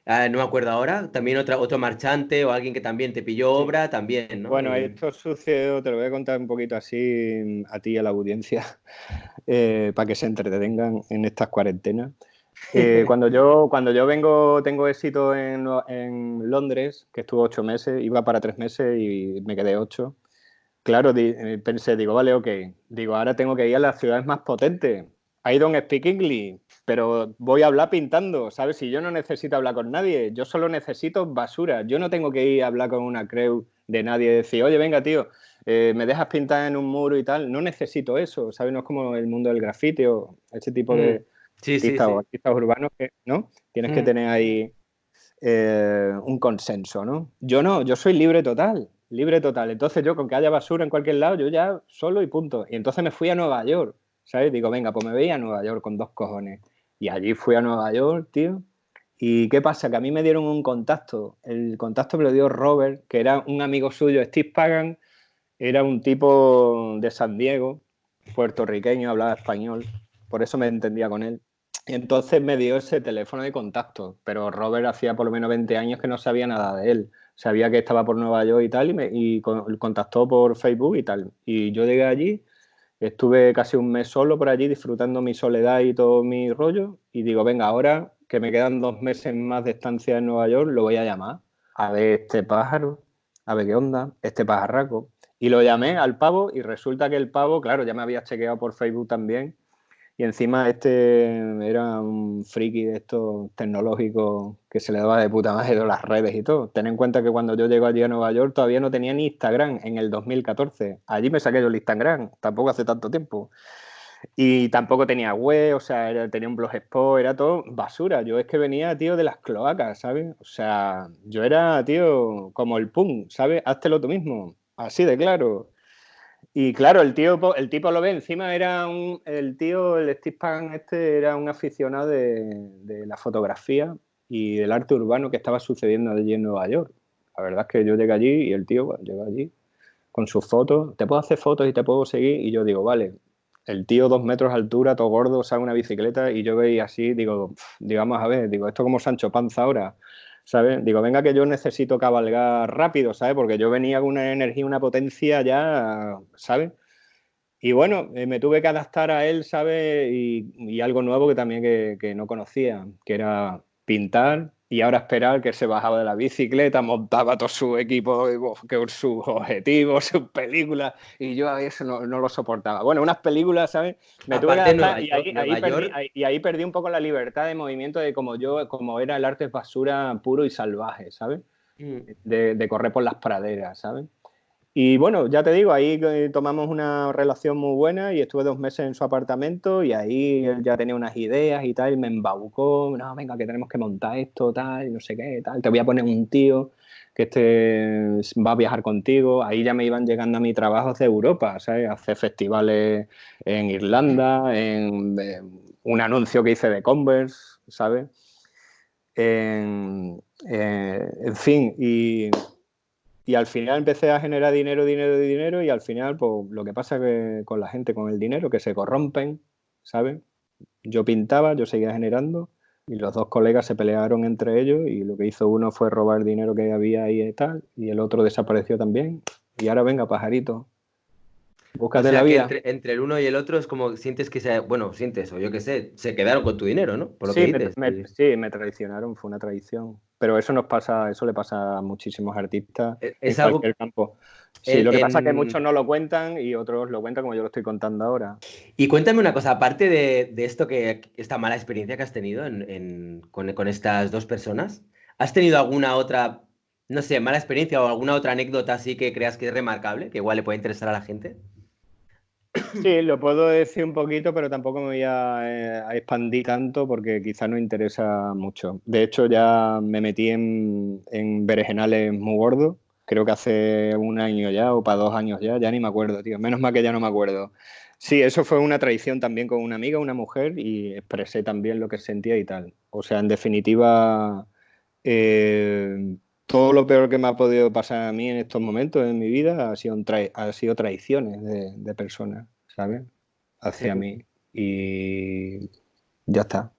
S1: no me acuerdo ahora, también otro marchante o alguien que también te pilló
S2: Sí.
S1: obra, también, ¿no?
S2: Bueno, esto sucedió, te lo voy a contar un poquito así a ti y a la audiencia, para que se entretengan en estas cuarentenas. Cuando yo tengo éxito en Londres, que estuve 8 meses, iba para 3 meses y me quedé 8. Claro, pensé, digo, vale, ok. Digo, ahora tengo que ir a las ciudades más potentes. I don't speak English, pero voy a hablar pintando, ¿sabes? Si yo no necesito hablar con nadie, yo solo necesito basura. Yo no tengo que ir a hablar con una creu de nadie y decir, oye, venga, tío, ¿me dejas pintar en un muro y tal? No necesito eso, ¿sabes? No es como el mundo del grafiti o ese tipo
S1: Mm.
S2: de
S1: Sí, sí,
S2: artistas o
S1: sí.
S2: artistas urbanos que, ¿no? Tienes que
S1: Mm.
S2: tener ahí un consenso, ¿no? Yo no, yo soy libre total, libre total. Entonces yo con que haya basura en cualquier lado, yo ya solo y punto. Y entonces me fui a Nueva York, ¿sabes? Digo, venga, pues me voy a Nueva York con 2 cojones. Y allí fui a Nueva York, tío. ¿Y qué pasa? Que a mí me dieron un contacto. El contacto me lo dio Robert, que era un amigo suyo, Steve Pagan, era un tipo de San Diego, puertorriqueño, hablaba español, por eso me entendía con él. Y entonces me dio ese teléfono de contacto, pero Robert hacía por lo menos 20 años que no sabía nada de él. Sabía que estaba por Nueva York y tal, y contactó por Facebook y tal. Y yo llegué allí, estuve casi un mes solo por allí, disfrutando mi soledad y todo mi rollo, y digo, venga, ahora que me quedan 2 meses más de estancia en Nueva York, lo voy a llamar a ver este pájaro, a ver qué onda, este pajarraco. Y lo llamé al pavo y resulta que el pavo, claro, ya me había chequeado por Facebook también. Y encima este era un friki de estos tecnológicos que se le daba de puta madre de las redes y todo. Ten en cuenta que cuando yo llego allí a Nueva York todavía no tenía ni Instagram en el 2014. Allí me saqué yo el Instagram, tampoco hace tanto tiempo. Y tampoco tenía web, o sea, tenía un blogspot, era todo basura. Yo es que venía, tío, de las cloacas, ¿sabes? O sea, yo era, tío, como el punk, ¿sabes? Háztelo tú mismo, así de claro. Y claro, el tipo lo ve, encima el tío, el Steve Pagan este, era un aficionado de la fotografía y del arte urbano que estaba sucediendo allí en Nueva York. La verdad es que yo llegué allí y el tío, bueno, llegó allí con sus fotos, te puedo hacer fotos y te puedo seguir, y yo digo, vale, el tío 2 metros de altura, todo gordo, saca una bicicleta, y yo veía así, digo, digamos, a ver, digo, esto como Sancho Panza ahora, ¿sabes? Digo, venga que yo necesito cabalgar rápido, ¿sabes? Porque yo venía con una energía, una potencia ya, ¿sabes? Y bueno, me tuve que adaptar a él, ¿sabes? Y algo nuevo que también que no conocía, que era pintar y ahora esperar que se bajaba de la bicicleta, montaba todo su equipo, que sus objetivos, sus películas, y yo a eso no lo soportaba. Bueno, unas películas, ¿sabes? Me tuve que
S1: Aparte,
S2: adaptar y
S1: Nueva York,
S2: ahí perdí un poco la libertad de movimiento de como era el arte es basura puro y salvaje, ¿sabes?
S1: mm,
S2: De correr por las praderas, ¿sabes? Y bueno, ya te digo, ahí tomamos una relación muy buena y estuve 2 meses en su apartamento y ahí él ya tenía unas ideas y tal, y me embaucó, no, venga, que tenemos que montar esto, tal, y no sé qué, tal, te voy a poner un tío que va a viajar contigo. Ahí ya me iban llegando a mi trabajos de Europa, ¿sabes? Hacer festivales en Irlanda, un anuncio que hice de Converse, ¿sabes? En fin, y al final empecé a generar dinero, dinero, dinero, y al final, pues lo que pasa que con la gente, con el dinero, que se corrompen, ¿sabes? Yo pintaba, yo seguía generando, y los dos colegas se pelearon entre ellos, y lo que hizo uno fue robar el dinero que había ahí y tal, y el otro desapareció también. Y ahora venga, pajarito,
S1: o
S2: búscate la
S1: sea que
S2: vida.
S1: entre el uno y el otro es como sientes que bueno, sientes, o yo qué sé, se quedaron con tu dinero, ¿no? Por lo que
S2: Sí,
S1: dices. Sí.
S2: sí, me traicionaron, fue una traición. Pero eso le pasa a muchísimos artistas en
S1: Es algo
S2: cualquier campo. Sí, lo que pasa es que
S1: en,
S2: muchos no lo cuentan y otros lo cuentan como yo lo estoy contando ahora.
S1: Y cuéntame una cosa, aparte de esto esta mala experiencia que has tenido con estas dos personas, ¿has tenido alguna otra, no sé, mala experiencia o alguna otra anécdota así que creas que es remarcable, que igual le puede interesar a la gente?
S2: Sí, lo puedo decir un poquito, pero tampoco me voy a expandir tanto porque quizá no interesa mucho. De hecho, ya me metí en berenjenales muy gordos creo que hace un año ya o para 2 años ya ni me acuerdo, tío. Menos mal que ya no me acuerdo. Sí, eso fue una traición también con una amiga, una mujer, y expresé también lo que sentía y tal. O sea, en definitiva, todo lo peor que me ha podido pasar a mí en estos momentos en mi vida ha sido traiciones de personas, ¿sabes? Hacia
S1: Sí.
S2: mí. Y ya está.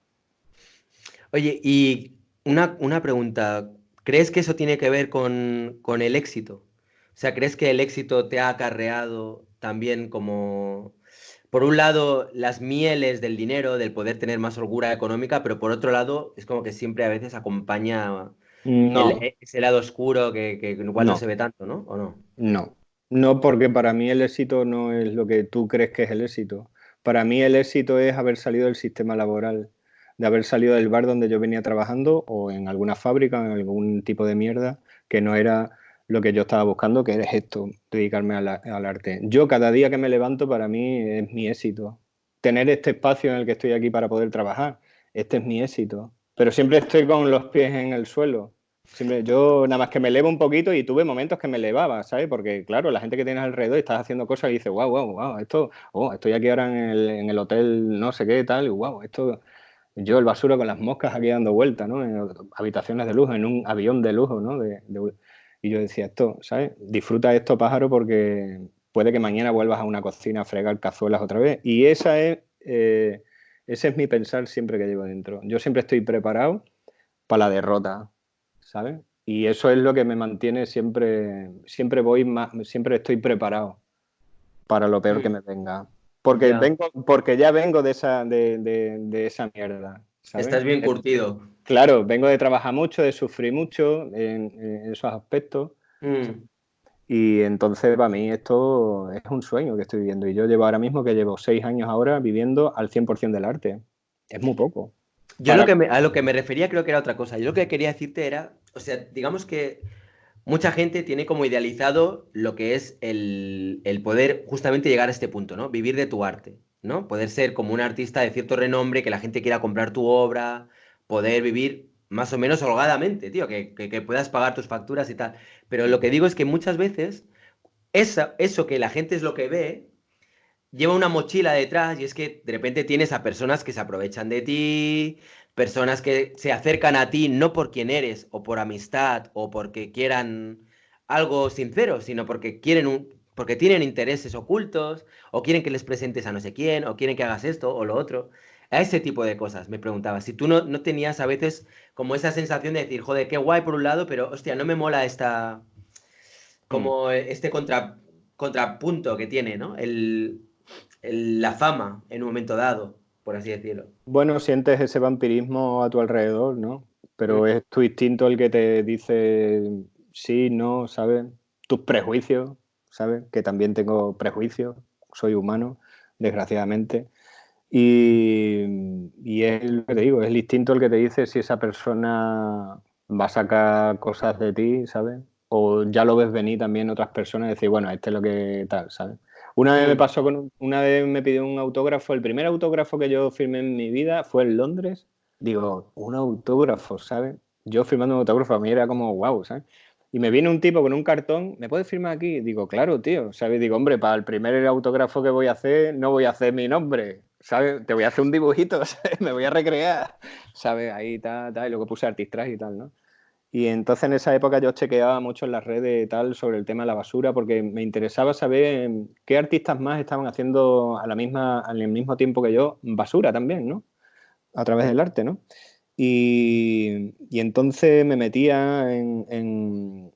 S1: Oye, y una pregunta, ¿crees que eso tiene que ver con el éxito? O sea, ¿crees que el éxito te ha acarreado también como, por un lado, las mieles del dinero, del poder tener más holgura económica, pero por otro lado, es como que siempre a veces acompaña
S2: No,
S1: ese lado oscuro que igual no se
S2: no.
S1: ve tanto, ¿no? ¿O no?
S2: No, no, porque para mí el éxito no es lo que tú crees que es el éxito. Para mí el éxito es haber salido del sistema laboral, de haber salido del bar donde yo venía trabajando o en alguna fábrica, en algún tipo de mierda, que no era lo que yo estaba buscando, que es esto, dedicarme al arte. Yo cada día que me levanto para mí es mi éxito. Tener este espacio en el que estoy aquí para poder trabajar, este es mi éxito. Pero siempre estoy con los pies en el suelo. Siempre, yo nada más que me elevo un poquito y tuve momentos que me elevaba, ¿sabes? Porque, claro, la gente que tienes alrededor estás haciendo cosas y dices, wow, wow, wow, esto, oh, estoy aquí ahora en el hotel no sé qué tal, y wow, esto, yo el basura con las moscas aquí dando vueltas, ¿no? En habitaciones de lujo, en un avión de lujo, ¿no? Y yo decía, esto, ¿sabes? Disfruta esto, pájaro, porque puede que mañana vuelvas a una cocina a fregar cazuelas otra vez. Y ese es mi pensar siempre que llevo dentro. Yo siempre estoy preparado para la derrota, ¿sabes? Y eso es lo que me mantiene siempre, siempre estoy preparado para lo peor que
S1: Mm,
S2: me venga.
S1: ya,
S2: Porque ya vengo de esa mierda, ¿sabes?
S1: estás bien curtido.
S2: Claro, vengo de trabajar mucho, de sufrir mucho en esos aspectos.
S1: Mm.
S2: Y entonces para mí esto es un sueño que estoy viviendo. Y yo llevo ahora mismo que llevo 6 años ahora viviendo al 100% del arte. Es muy poco.
S1: Yo
S2: Para...
S1: a lo que me refería creo que era otra cosa. Yo lo que quería decirte era, o sea, digamos que mucha gente tiene como idealizado lo que es el poder justamente llegar a este punto, ¿no? Vivir de tu arte, ¿no? Poder ser como un artista de cierto renombre, que la gente quiera comprar tu obra, poder vivir más o menos holgadamente, tío, que puedas pagar tus facturas y tal. Pero lo que digo es que muchas veces eso que la gente es lo que ve lleva una mochila detrás y es que de repente tienes a personas que se aprovechan de ti, personas que se acercan a ti no por quién eres o por amistad o porque quieran algo sincero, sino porque porque tienen intereses ocultos o quieren que les presentes a no sé quién o quieren que hagas esto o lo otro. A ese tipo de cosas me preguntaba. Si tú no tenías a veces como esa sensación de decir, joder, qué guay por un lado, pero hostia, no me mola
S2: Mm.
S1: como este contrapunto que tiene, ¿no? La fama en un momento dado, por así decirlo.
S2: Bueno, sientes ese vampirismo a tu alrededor, ¿no? Pero
S1: Mm.
S2: es tu instinto el que te dice sí, no, ¿sabes? Tus prejuicios, ¿sabes? Que también tengo prejuicios, soy humano, desgraciadamente. Y es lo que te digo, es el instinto el que te dice si esa persona va a sacar cosas de ti, ¿sabes? O ya lo ves venir también otras personas y decir, bueno, este es lo que tal, ¿sabes? Una vez me
S1: Mm.
S2: pasó una vez me pidió un autógrafo, el primer autógrafo que yo firmé en mi vida fue en Londres. Digo, un autógrafo, ¿sabes? Yo firmando un autógrafo a mí era como, wow, ¿sabes? Y me viene un tipo con un cartón, ¿me puedes firmar aquí? Digo, claro, tío, ¿sabes? Digo, hombre, para el primer autógrafo que voy a hacer, no voy a hacer mi nombre, ¿sabes? Te voy a hacer un dibujito, ¿sabes? Me voy a recrear, ¿sabes? Ahí, tal, y luego puse Artistraje y tal, ¿no? Y entonces en esa época yo chequeaba mucho en las redes y tal sobre el tema de la basura porque me interesaba saber qué artistas más estaban haciendo al mismo tiempo que yo basura también, ¿no? A través del arte, ¿no? Y entonces me metí en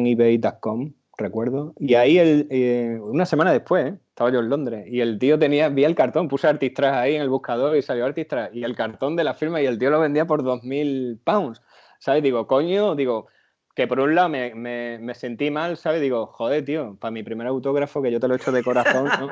S2: ebay.com, recuerdo, y ahí una semana después, estaba yo en Londres, y el tío vi el cartón, puse Artistraje ahí en el buscador y salió Artistraje, y el cartón de la firma, y el tío lo vendía por 2.000 pounds, ¿sabes? Digo, coño, digo, que por un lado me sentí mal, ¿sabes? Digo, joder, tío, para mi primer autógrafo, que yo te lo he hecho de corazón, ¿no?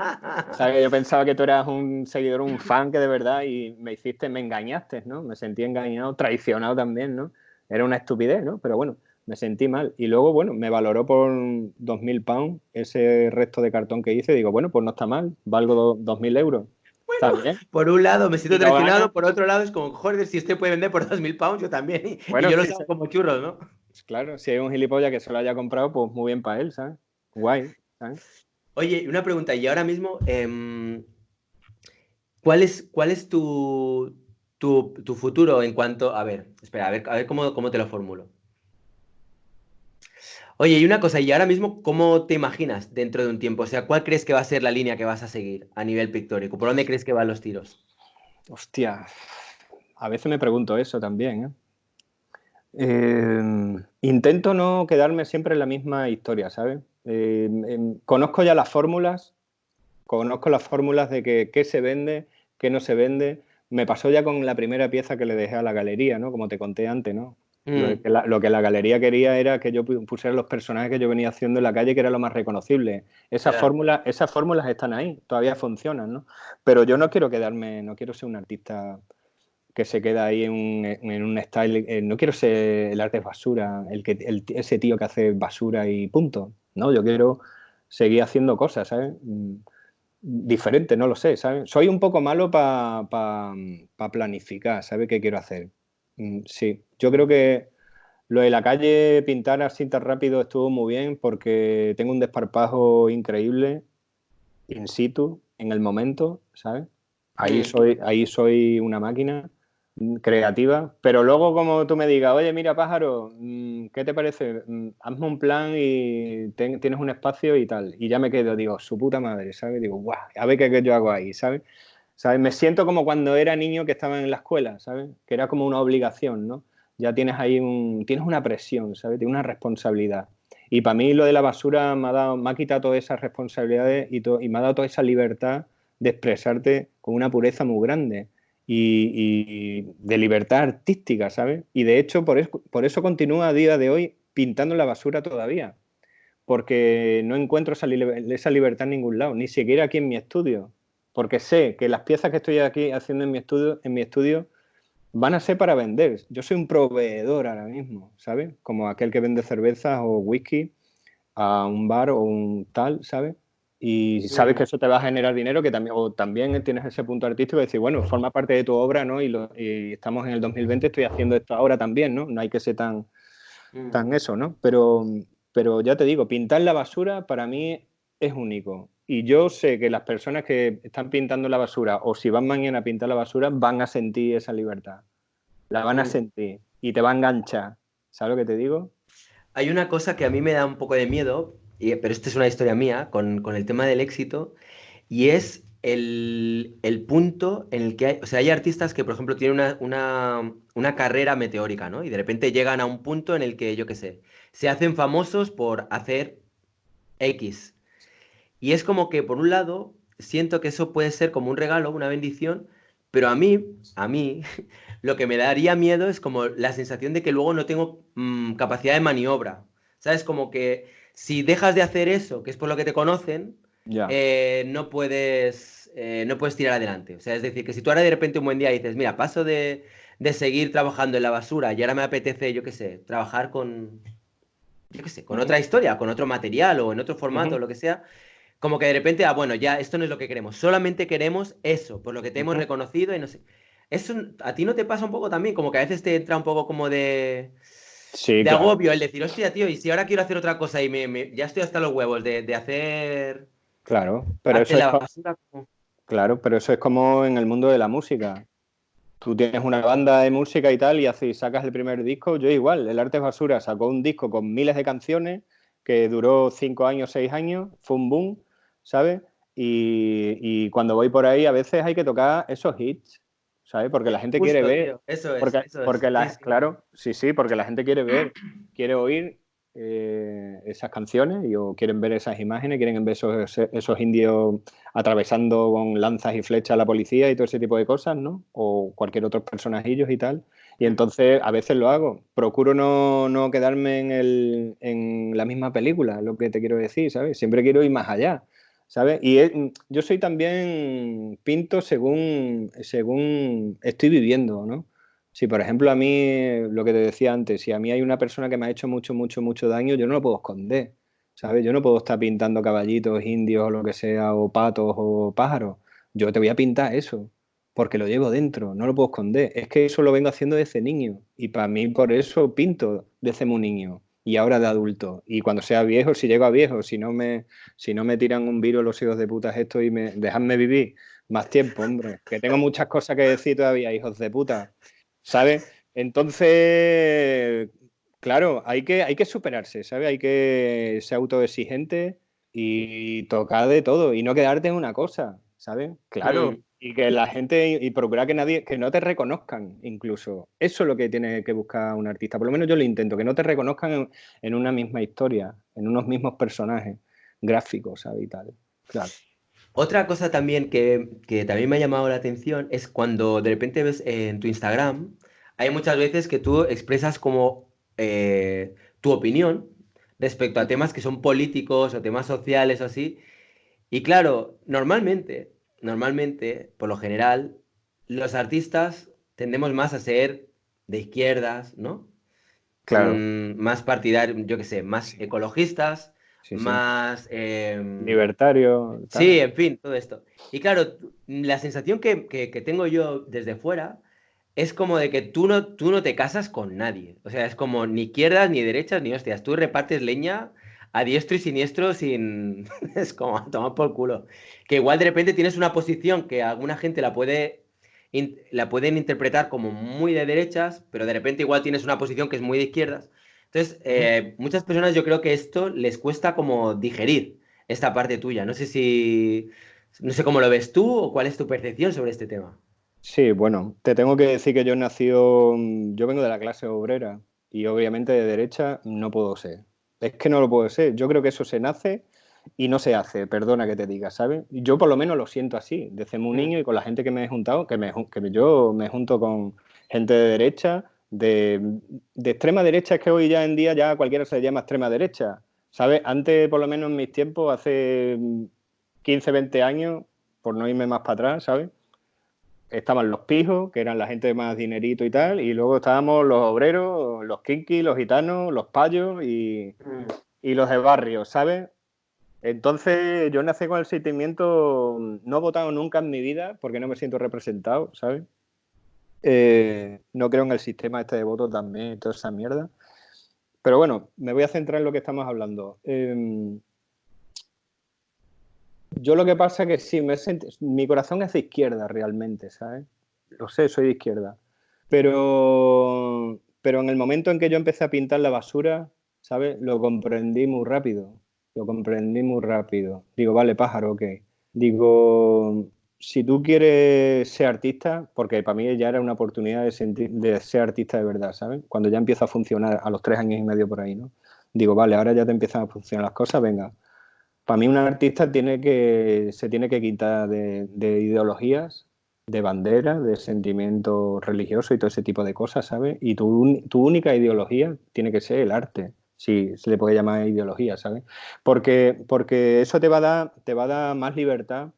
S2: ¿Sabes? Yo pensaba que tú eras un seguidor, un fan que de verdad y me engañaste, ¿no? Me sentí engañado, traicionado también, ¿no? Era una estupidez, ¿no? Pero bueno, me sentí mal. Y luego, bueno, me valoró por 2.000 pounds ese resto de cartón que hice. Digo, bueno, pues no está mal, valgo 2.000 euros. Está
S1: Bueno,
S2: bien.
S1: por un lado me
S2: Y
S1: siento
S2: no gana.
S1: traicionado, por otro lado es como, joder, si este puede vender por 2000 pounds, yo también. Y
S2: Bueno,
S1: yo
S2: sí,
S1: los hago como churros, ¿no?
S2: claro, si hay un gilipollas que se lo haya comprado, pues muy bien para él, ¿sabes? Guay, ¿sabes?
S1: Oye, una pregunta, y ahora mismo, cuál es tu futuro en cuanto... A ver, espera, a ver cómo te lo formulo. Oye, y una cosa, y ahora mismo, ¿cómo te imaginas dentro de un tiempo? O sea, ¿cuál crees que va a ser la línea que vas a seguir a nivel pictórico? ¿Por dónde crees que van los tiros?
S2: Hostia, a veces me pregunto eso también, ¿eh? Intento no quedarme siempre en la misma historia, ¿sabes? Conozco ya las fórmulas, conozco las fórmulas de que, qué se vende, qué no se vende. Me pasó ya con la primera pieza que le dejé a la galería, ¿no? Como te conté antes, ¿no?
S1: Mm,
S2: Lo que la galería quería era que yo pusiera los personajes que yo venía haciendo en la calle, que era lo más reconocible.
S1: ya.
S2: Esas fórmulas están ahí, todavía funcionan, ¿no? Pero yo no quiero quedarme, no quiero ser un artista que se queda ahí en un style. No quiero ser el arte es basura, ese tío que hace basura y punto. No, yo quiero seguir haciendo cosas, ¿sabes? Diferente, no lo sé, ¿sabes? Soy un poco malo para planificar, ¿sabes qué quiero hacer? Sí, yo creo que lo de la calle pintar así tan rápido estuvo muy bien porque tengo un desparpajo increíble in situ, en el momento, ¿sabes?
S1: Mm.
S2: Ahí soy una máquina creativa, pero luego como tú me digas, oye, mira, pájaro, ¿qué te parece? Hazme un plan y tienes un espacio y tal. Y ya me quedo, digo, su puta madre, ¿sabes? Digo, guau, a ver qué yo hago ahí, ¿sabes? ¿Sabes? Me siento como cuando era niño que estaba en la escuela, ¿sabes? Que era como una obligación, ¿no? Ya tienes ahí tienes una presión, ¿sabes? Tienes una responsabilidad. Y para mí lo de la basura me ha quitado todas esas responsabilidades y me ha dado toda esa libertad de expresarte con una pureza muy grande y de libertad artística, ¿sabes? Y de hecho por eso continúo a día de hoy pintando en la basura todavía, porque no encuentro esa libertad en ningún lado, ni siquiera aquí en mi estudio, porque sé que las piezas que estoy aquí haciendo en mi estudio van a ser para vender. Yo soy un proveedor ahora mismo, ¿sabes? Como aquel que vende cervezas o whisky a un bar o un tal, ¿sabes? Y sabes que
S1: Mm.
S2: eso te va a generar dinero, que también, o también tienes ese punto artístico de decir, bueno, forma parte de tu obra, ¿no? Y estamos en el 2020, estoy haciendo esto ahora también, ¿no? No hay que ser
S1: Mm.
S2: tan eso, ¿no? Pero ya te digo, pintar la basura para mí es único. Y yo sé que las personas que están pintando la basura o si van mañana a pintar la basura van a sentir esa libertad. La van a
S1: Mm.
S2: sentir y te va a enganchar. ¿Sabes lo que te digo?
S1: Hay una cosa que a mí me da un poco de miedo, pero esta es una historia mía con el tema del éxito, y es el punto en el que hay, o sea, hay artistas que, por ejemplo, tienen una carrera meteórica, ¿no? Y de repente llegan a un punto en el que, yo qué sé, se hacen famosos por hacer X. Y es como que, por un lado, siento que eso puede ser como un regalo, una bendición, pero a mí, lo que me daría miedo es como la sensación de que luego no tengo capacidad de maniobra. ¿Sabes? Como que si dejas de hacer eso, que es por lo que te conocen,
S2: Ya.
S1: no puedes tirar adelante. O sea, es decir, que si tú ahora de repente un buen día dices, mira, paso de seguir trabajando en la basura y ahora me apetece, yo qué sé, trabajar con, yo qué sé, con
S2: Ujú,
S1: otra historia, con otro material o en otro formato,
S2: ujú,
S1: lo que sea, como que de repente, bueno, ya esto no es lo que queremos, solamente queremos eso, por lo que te hemos
S2: ujú.
S1: reconocido y no sé. Eso a ti no te pasa un poco también, como que a veces te entra un poco como
S2: Sí,
S1: de
S2: claro,
S1: agobio el decir, hostia, tío, y si ahora quiero hacer otra cosa y ya estoy hasta los huevos de hacer
S2: claro.
S1: arte en la basura.
S2: Claro, pero eso es como en el mundo de la música. Tú tienes una banda de música y tal, y así sacas el primer disco. Yo igual, el Arte es Basura sacó un disco con miles de canciones que duró 5 años, 6 años, fue un boom, ¿sabes? Y cuando voy por ahí, a veces hay que tocar esos hits, ¿sabes? Porque la gente quiere
S1: Justo,
S2: ver,
S1: tío, eso es, eso es.
S2: porque
S1: Sí, sí.
S2: claro, sí, sí, porque la gente quiere ver, quiere oír esas canciones o quieren ver esas imágenes, quieren ver esos indios atravesando con lanzas y flechas a la policía y todo ese tipo de cosas, ¿no? O cualquier otro personajillos y tal. Y
S1: Mm.
S2: entonces a veces lo hago. Procuro no quedarme en la misma película, lo que te quiero decir, ¿sabes? Siempre quiero ir más allá, ¿sabes? Yo soy también pinto según estoy viviendo, ¿no? Si, por ejemplo, a mí, lo que te decía antes, si a mí hay una persona que me ha hecho mucho, mucho, mucho daño, yo no lo puedo esconder. ¿Sabes? Yo no puedo estar pintando caballitos, indios o lo que sea, o patos o pájaros. Yo te voy a pintar eso. porque lo llevo dentro, no lo puedo esconder. Es que eso lo vengo haciendo desde niño y para mí por eso pinto desde muy niño y ahora de adulto. Y cuando sea viejo, si llego a viejo, si no me tiran un virus los hijos de putas esto y me dejadme vivir más tiempo, hombre, que tengo muchas cosas que decir todavía, hijos de puta, ¿sabes? Entonces, claro, hay que superarse, ¿sabes? Hay que ser autoexigente y tocar de todo y no quedarte en una cosa, ¿sabes? Claro,
S1: Mm.
S2: y que la gente y procurar que nadie, que no te reconozcan incluso. Eso es lo que tiene que buscar un artista. Por lo menos yo lo intento, que no te reconozcan en una misma historia, en unos mismos personajes gráficos, ¿sabes? Y tal. Claro.
S1: Otra cosa también que también me ha llamado la atención es cuando de repente ves en tu Instagram, hay muchas veces que tú expresas como tu opinión respecto a temas que son políticos o temas sociales o así. Y claro, normalmente, por lo general, los artistas tendemos más a ser de izquierdas, ¿no?
S2: Claro.
S1: Más partidarios, yo qué sé, más
S2: Sí,
S1: ecologistas,
S2: sí, sí.
S1: más...
S2: Libertario,
S1: sí,
S2: tal.
S1: en fin, todo esto. Y claro, la sensación que tengo yo desde fuera es como de que tú no te casas con nadie. O sea, es como ni izquierdas, ni derechas, ni hostias. Tú repartes leña a diestro y siniestro sin... Es como a tomar por culo. Que igual de repente tienes una posición que alguna gente la pueden interpretar como muy de derechas, pero de repente igual tienes una posición que es muy de izquierdas. Entonces, muchas personas yo creo que esto les cuesta como digerir esta parte tuya. No sé cómo lo ves tú o cuál es tu percepción sobre este tema.
S2: Sí, bueno, te tengo que decir que yo he nacido, yo vengo de la clase obrera y obviamente de derecha no puedo ser. Es que no lo puedo ser. Yo creo que eso se nace y no se hace, perdona que te diga, ¿sabes? Yo por lo menos lo siento así, desde muy
S1: Mm.
S2: niño y con la gente que me he juntado, yo me junto con gente de derecha, de extrema derecha, es que hoy ya en día ya cualquiera se le llama extrema derecha, ¿sabes? Antes, por lo menos en mis tiempos, hace 15, 20 años, por no irme más para atrás, ¿sabes? Estaban los pijos, que eran la gente de más dinerito y tal, y luego estábamos los obreros, los kinkis, los gitanos, los payos
S1: Mm.
S2: y los de barrio, ¿sabes? Entonces yo nací con el sentimiento, no he votado nunca en mi vida porque no me siento representado, ¿sabes? No creo en el sistema este de voto también y toda esa mierda. Pero bueno, me voy a centrar en lo que estamos hablando. Yo lo que pasa es que sí, mi corazón es de izquierda realmente, ¿sabes? Lo sé, soy de izquierda. Pero en el momento en que yo empecé a pintar la basura, ¿sabes? Lo comprendí muy rápido. Lo comprendí muy rápido. Digo, vale, pájaro, ok. Digo, si tú quieres ser artista, porque para mí ya era una oportunidad de ser artista de verdad, ¿sabes? Cuando ya empieza a funcionar a los 3 años y medio por ahí, ¿no? Digo, vale, ahora ya te empiezan a funcionar las cosas, venga. Para mí un artista se tiene que quitar de ideologías, de banderas, de sentimientos religiosos y todo ese tipo de cosas, ¿sabes? Y tu única ideología tiene que ser el arte, si se le puede llamar ideología, ¿sabes? Porque eso te va a dar más libertad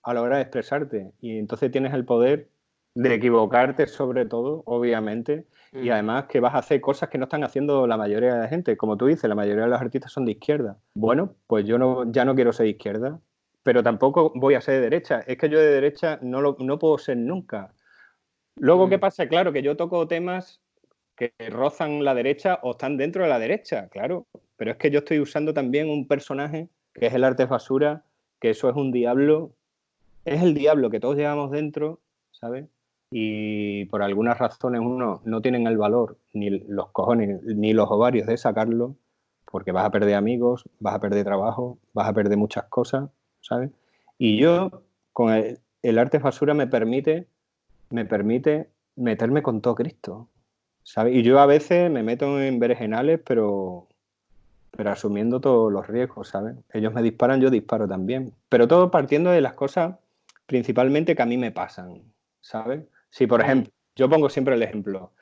S2: a la hora de expresarte y entonces tienes el poder de equivocarte sobre todo, obviamente, y
S1: Mm.
S2: además que vas a hacer cosas que no están haciendo la mayoría de la gente. Como tú dices, la mayoría de los artistas son de izquierda. Bueno, pues yo no, ya no quiero ser de izquierda, pero tampoco voy a ser de derecha. Es que yo de derecha no puedo ser nunca. Luego, ¿qué
S1: Mm.
S2: pasa? Claro, que yo toco temas que rozan la derecha o están dentro de la derecha, claro. Pero es que yo estoy usando también un personaje que es el arte basura, que eso es un diablo, es el diablo que todos llevamos dentro, ¿sabes? Y por algunas razones uno no tienen el valor, ni los cojones, ni los ovarios de sacarlo, porque vas a perder amigos, vas a perder trabajo, vas a perder muchas cosas, ¿sabes? Y yo, con el arte basura me permite meterme con todo Cristo, ¿sabes? Y yo a veces me meto en berenjenales, pero asumiendo todos los riesgos, ¿sabes? Ellos me disparan, yo disparo también. Pero todo partiendo de las cosas principalmente que a mí me pasan, ¿sabes? Si, por
S1: Mm.
S2: ejemplo, yo pongo siempre el ejemplo.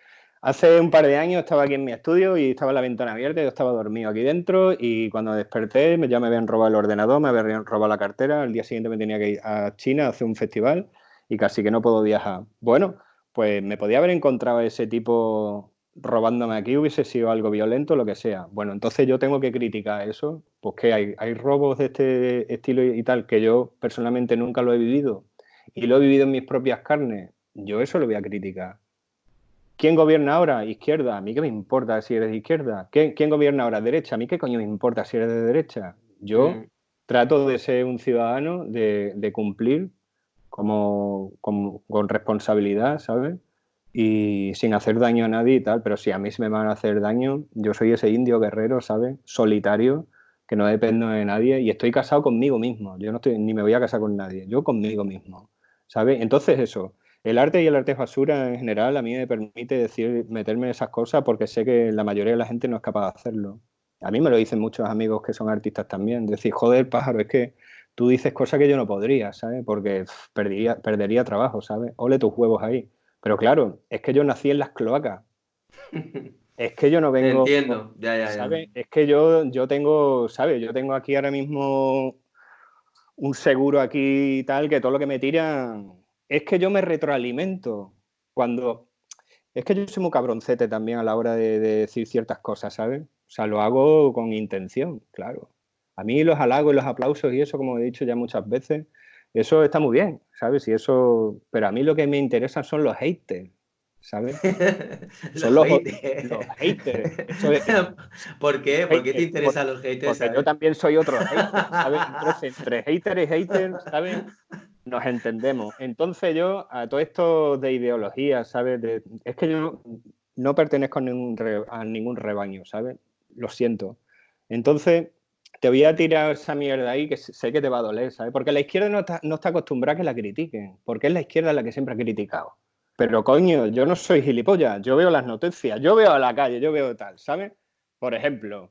S2: Hace un par de años estaba aquí en mi estudio y estaba la ventana abierta, yo estaba dormido aquí dentro y cuando desperté ya me habían robado el ordenador, me habían robado la cartera, al día siguiente me tenía que ir a China a hacer un festival y casi que no puedo viajar. Bueno, pues me podía haber encontrado ese tipo robándome aquí, hubiese sido algo violento, lo que sea. Bueno, entonces yo tengo que criticar eso, pues que hay robos de este estilo y tal que yo personalmente nunca lo he vivido y lo he vivido en mis propias carnes, yo eso lo voy a criticar. ¿Quién gobierna ahora? Izquierda. ¿A mí qué me importa si eres de izquierda? ¿Quién gobierna ahora? Derecha. ¿A mí qué coño me importa si eres de derecha? Yo trato de ser un ciudadano, de cumplir con responsabilidad, ¿sabes? Y sin hacer daño a nadie y tal, pero si a mí se me van a hacer daño, yo soy ese indio guerrero, ¿sabes? Solitario, que no dependo de nadie y estoy casado conmigo mismo. Yo no estoy, ni me voy a casar con nadie, yo conmigo mismo, ¿sabes? Entonces eso, el arte y el arte basura en general a mí me permite decir, meterme en esas cosas porque sé que la mayoría de la gente no es capaz de hacerlo. A mí me lo dicen muchos amigos que son artistas también, decir, joder, pájaro, es que tú dices cosas que yo no podría, ¿sabes? Porque perdería trabajo, ¿sabes? Ole tus huevos ahí. Pero claro, es que yo nací en las clacas. Es que yo no
S1: Te
S2: vengo,
S1: entiendo, ya.
S2: ¿sabes? Es que yo tengo, ¿sabes? Yo tengo aquí ahora mismo un seguro aquí y tal, que todo lo que me tiran... Es que yo me retroalimento cuando... Es que yo soy muy cabroncete también a la hora de decir ciertas cosas, ¿sabes? O sea, lo hago con intención, claro. A mí los halagos y los aplausos y eso, como he dicho ya muchas veces, eso está muy bien, ¿sabes? Y eso... Pero a mí lo que me interesa son los haters, ¿sabes? Son
S1: Los
S2: los
S1: haters.
S2: haters. Eso de que
S1: ¿Por qué? ¿Por qué te
S2: haters,
S1: interesan los haters,
S2: porque yo
S1: sabes?
S2: también soy otro hater, ¿sabes? Entonces, entre hater y hater, ¿sabes? Nos entendemos. Entonces yo, a todo esto de ideología, ¿sabes? Es que yo no pertenezco a ningún rebaño, ¿sabes? Lo siento. Entonces, te voy a tirar esa mierda ahí que sé que te va a doler, ¿sabes? Porque la izquierda no está acostumbrada a que la critiquen, porque es la izquierda la que siempre ha criticado. Pero coño, yo no soy gilipollas, yo veo las noticias, yo veo a la calle, yo veo tal, ¿sabes? Por ejemplo,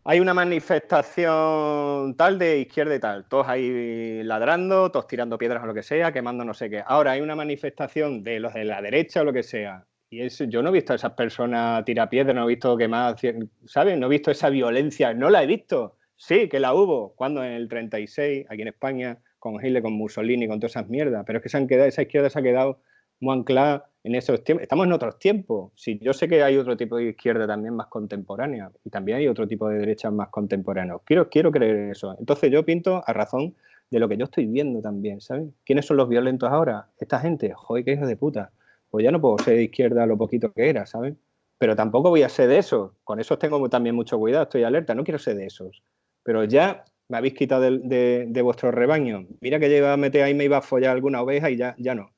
S2: hay una manifestación tal de izquierda y tal, todos ahí ladrando, todos tirando piedras o lo que sea, quemando no sé qué. Ahora hay una manifestación de los de la derecha o lo que sea. Y yo no he visto a esas personas tirar piedras, no he visto quemar, ¿sabes? No he visto esa violencia, no la he visto. Sí, que la hubo, cuando en el 36, aquí en España, con Hitler, con Mussolini, con todas esas mierdas. Pero es que esa izquierda se ha quedado muy anclada en esos tiempos. Estamos en otros tiempos. Sí, yo sé que hay otro tipo de izquierda también más contemporánea y también hay otro tipo de derecha más contemporáneo. Quiero creer eso. Entonces yo pinto a razón de lo que yo estoy viendo también, ¿sabes? ¿Quiénes son los violentos ahora? Esta gente. Joder, qué hijos de puta. Pues ya no puedo ser de izquierda lo poquito que era, ¿sabes? Pero tampoco voy a ser de esos. Con esos tengo también mucho cuidado, estoy alerta. No quiero ser de esos. Pero ya me habéis quitado de vuestro rebaño. Mira que lleva a meter ahí, me iba a follar alguna oveja y ya no.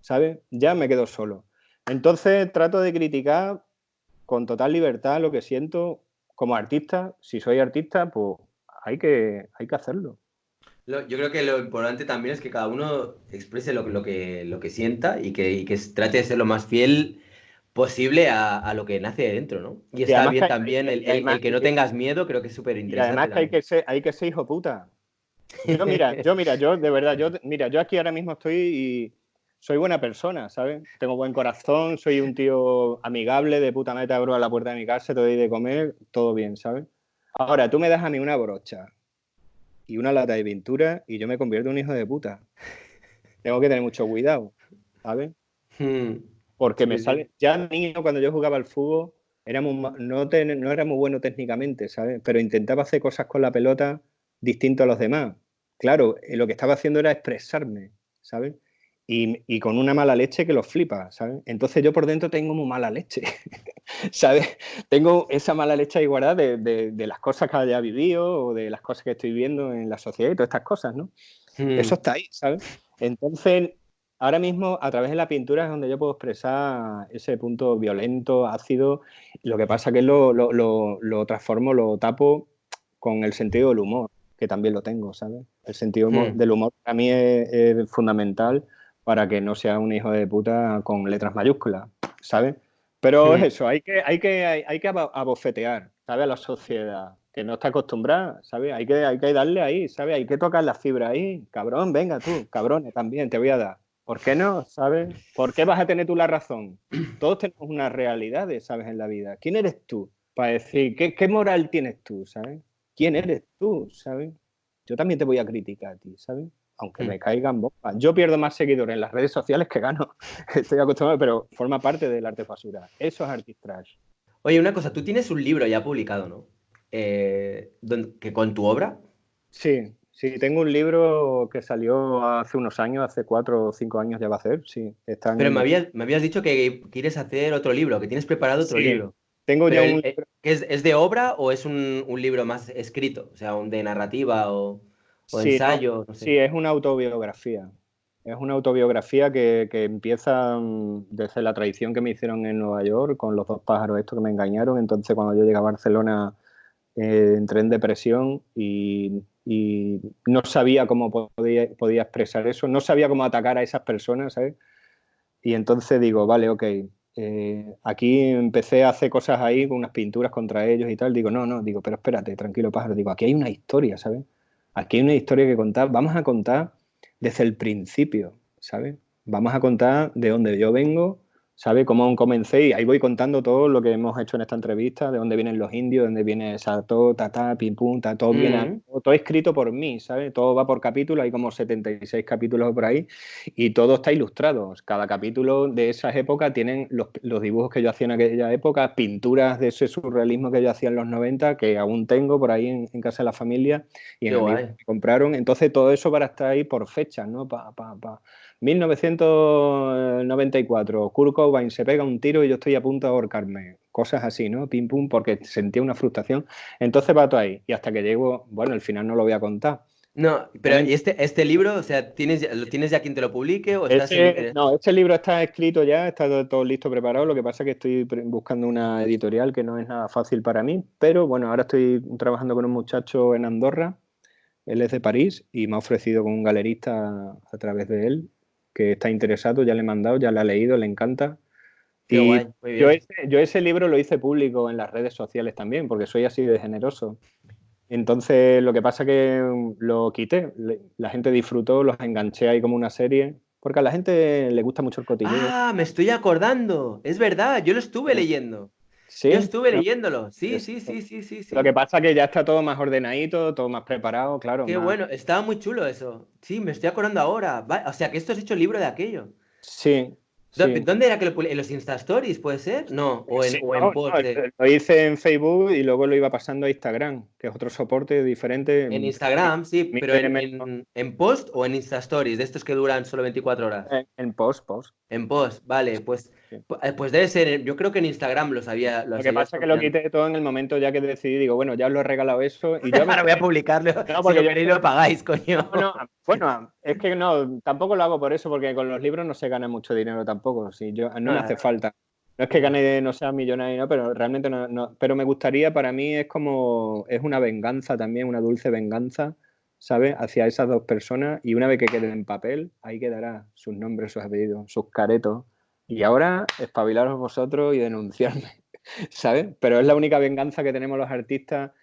S2: ¿Sabes? Ya me quedo solo. Entonces trato de criticar con total libertad lo que siento como artista. Si soy artista, pues hay que hacerlo.
S1: Yo creo que lo importante también es que cada uno exprese lo que sienta y que trate de ser lo más fiel posible a lo que nace de dentro, ¿no? Y
S2: Y
S1: está
S2: además
S1: bien también el que no
S2: que,
S1: tengas miedo, creo que es súper
S2: y además
S1: interesante
S2: que
S1: también.
S2: hay que ser hijo puta. Yo de verdad, yo aquí ahora mismo estoy y soy buena persona, ¿sabes? Tengo buen corazón, soy un tío amigable, de puta madre, te abro a la puerta de mi casa, te doy de comer, todo bien, ¿sabes? Ahora, tú me das a mí una brocha y una lata de pintura y yo me convierto en un hijo de puta. Tengo que tener mucho cuidado, ¿sabes?
S1: Hmm.
S2: Porque me
S1: Sí, sí.
S2: sale. Ya niño, cuando yo jugaba al fútbol, no era muy bueno técnicamente, ¿sabes? Pero intentaba hacer cosas con la pelota distinto a los demás. Claro, lo que estaba haciendo era expresarme, ¿sabes? Y con una mala leche que los flipa, ¿sabes? Entonces yo por dentro tengo muy mala leche, ¿sabes? Tengo esa mala leche ahí guardada de las cosas que haya vivido o de las cosas que estoy viendo en la sociedad y todas estas cosas, ¿no? Eso
S1: Hmm.
S2: está ahí, ¿sabes? Entonces, ahora mismo, a través de la pintura es donde yo puedo expresar ese punto violento, ácido. Lo que pasa es que lo transformo, lo tapo con el sentido del humor, que también lo tengo, ¿sabes? El sentido
S1: Hmm.
S2: del humor para mí es fundamental para que no sea un hijo de puta con letras mayúsculas, ¿sabes? Pero es
S1: Hmm.
S2: eso, hay que abofetear, ¿sabes? A la sociedad que no está acostumbrada, ¿sabes? Hay que darle ahí, ¿sabes? Hay que tocar la fibra ahí. Cabrón, venga tú, cabrones, también te voy a dar. ¿Por qué no? ¿Sabes? ¿Por qué vas a tener tú la razón? Todos tenemos unas realidades, ¿sabes? En la vida. ¿Quién eres tú para decir qué moral tienes tú, ¿sabes? ¿Quién eres tú, ¿sabes? Yo también te voy a criticar a ti, ¿sabes? Aunque
S1: Hmm.
S2: me caigan bombas. Yo pierdo más seguidores en las redes sociales que gano. Estoy acostumbrado, pero forma parte del arte basura. Eso es artistraje.
S1: Oye, una cosa, tú tienes un libro ya publicado, ¿no? Que con tu obra.
S2: Sí, Sí, tengo un libro que salió hace unos años, hace 4 o 5 años ya va a ser, sí, está en
S1: Pero
S2: el
S1: me
S2: mercado.
S1: habías dicho que quieres hacer otro libro, que tienes preparado otro
S2: Sí,
S1: libro.
S2: tengo
S1: Pero
S2: ya un libro.
S1: ¿qué es de obra o es un libro más escrito? O sea, un de narrativa o
S2: Sí, no,
S1: ensayo, no sé.
S2: sí, es una autobiografía. Es una autobiografía que empieza desde la traición que me hicieron en Nueva York con los dos pájaros estos que me engañaron. Entonces, cuando yo llegué a Barcelona, entré en depresión y no sabía cómo podía expresar eso, no sabía cómo atacar a esas personas, ¿sabes? Y entonces digo, vale, ok, aquí empecé a hacer cosas ahí con unas pinturas contra ellos y tal. Digo, no, no, digo, pero espérate, tranquilo, pájaro. Digo, aquí hay una historia, ¿sabes? Aquí hay una historia que contar. Vamos a contar desde el principio, ¿sabes? Vamos a contar de dónde yo vengo, ¿sabes? Cómo comencé. Y ahí voy contando todo lo que hemos hecho en esta entrevista, de dónde vienen los indios, de dónde viene Sato, Tata, Pim Pum, todo viene,
S1: Mm,
S2: todo escrito por mí, ¿sabes? Todo va por capítulo, hay como 76 capítulos por ahí y todo está ilustrado. Cada capítulo de esas épocas tienen los dibujos que yo hacía en aquella época, pinturas de ese surrealismo que yo hacía en los 90, que aún tengo por ahí en casa de la familia y
S1: qué
S2: en amigos
S1: guay.
S2: que compraron. Entonces todo eso para estar ahí por fechas, ¿no? 1994, Kurt Cobain se pega un tiro y yo estoy a punto de ahorcarme. Cosas así, ¿no? Pim pum, porque sentía una frustración. Entonces va todo ahí. Y hasta que llego, bueno, al final no lo voy a contar.
S1: No, pero ¿y este libro, o sea, lo tienes ya quien te lo publique o estás en...
S2: No, este libro está escrito ya, está todo listo, preparado. Lo que pasa es que estoy buscando una editorial que no es nada fácil para mí, pero bueno, ahora estoy trabajando con un muchacho en Andorra, él es de París y me ha ofrecido con un galerista a través de él que está interesado, ya le he mandado, ya lo ha leído, le encanta.
S1: Qué
S2: Y
S1: guay, muy
S2: yo
S1: bien.
S2: ese libro lo hice público en las redes sociales también, porque soy así de generoso. Entonces, lo que pasa es que lo quité. La gente disfrutó, los enganché ahí como una serie, porque a la gente le gusta mucho el cotilleo.
S1: Ah, me estoy acordando. Es verdad, yo lo estuve leyendo. Yo
S2: Sí,
S1: estuve
S2: no,
S1: leyéndolo. Sí,
S2: es-
S1: sí, sí, sí, sí,
S2: lo que
S1: sí.
S2: pasa es que ya está todo más ordenadito, todo más preparado, claro,
S1: Qué
S2: más.
S1: bueno, estaba muy chulo eso. Sí, me estoy acordando ahora. O sea, que esto has hecho libro de aquello.
S2: Sí, sí.
S1: ¿Dónde era que ¿En los Insta Stories, puede ser? No,
S2: Sí,
S1: o en
S2: no,
S1: post
S2: no,
S1: de...
S2: lo hice en Facebook y luego lo iba pasando a Instagram, que es otro soporte diferente.
S1: En Instagram, sí, pero
S2: Mide menos
S1: en post o en Insta Stories, de estos que duran solo 24 horas.
S2: en post.
S1: En post, vale, pues,
S2: Sí.
S1: pues debe ser, yo creo que en Instagram
S2: Lo
S1: los
S2: que
S1: habías
S2: pasa es que lo
S1: combinado.
S2: quité todo en el momento ya que decidí, digo, bueno, ya os lo he regalado eso y yo a
S1: Ahora
S2: veces,
S1: voy a publicarlo,
S2: no,
S1: si
S2: porque
S1: lo
S2: yo
S1: queréis lo pagáis, coño.
S2: no, bueno, es que no, tampoco lo hago por eso, porque con los libros no se gana mucho dinero tampoco, si yo, no me hace
S1: Ah,
S2: falta. No es que
S1: ya.
S2: gane, no sea millonario, no, pero realmente no, pero me gustaría, para mí es como, es una venganza también, una dulce venganza, ¿sabes? Hacia esas dos personas y una vez que quede en papel, ahí quedará sus nombres, sus apellidos, sus caretos. Y ahora espabilaros vosotros y denunciarme, ¿sabes? Pero es la única venganza que tenemos los artistas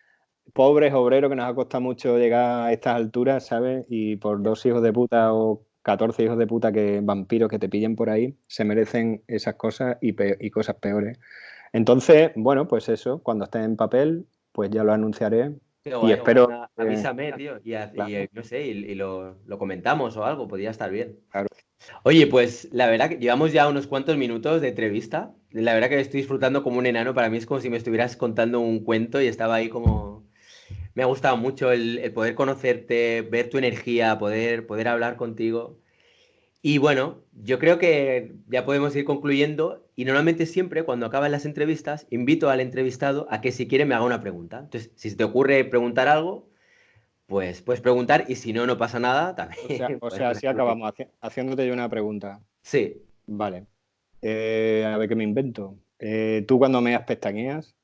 S2: pobres obreros que nos ha costado mucho llegar a estas alturas, ¿sabes? Y por dos hijos de puta o 14 hijos de puta que vampiros que te pillen por ahí, se merecen esas cosas y cosas peores. Entonces, bueno, pues eso, cuando esté en papel, pues ya lo anunciaré
S1: Qué
S2: y
S1: guay.
S2: espero
S1: Nada, avísame, tío,
S2: claro,
S1: no sé, y lo comentamos o algo, podría estar bien.
S2: claro.
S1: Oye, pues la verdad que llevamos ya unos cuantos minutos de entrevista. La verdad que estoy disfrutando como un enano. Para mí es como si me estuvieras contando un cuento y estaba ahí como... Me ha gustado mucho el poder conocerte, ver tu energía, poder hablar contigo. Y bueno, yo creo que ya podemos ir concluyendo. Y normalmente siempre, cuando acaban las entrevistas, invito al entrevistado a que si quiere me haga una pregunta. Entonces, si se te ocurre preguntar algo, pues puedes preguntar y si no, no pasa nada, también
S2: O
S1: puedes
S2: sea,
S1: hacer
S2: así
S1: lo que...
S2: acabamos haciéndote yo una pregunta.
S1: Sí.
S2: Vale. A ver qué me invento. ¿Tú cuando meas pestañeas?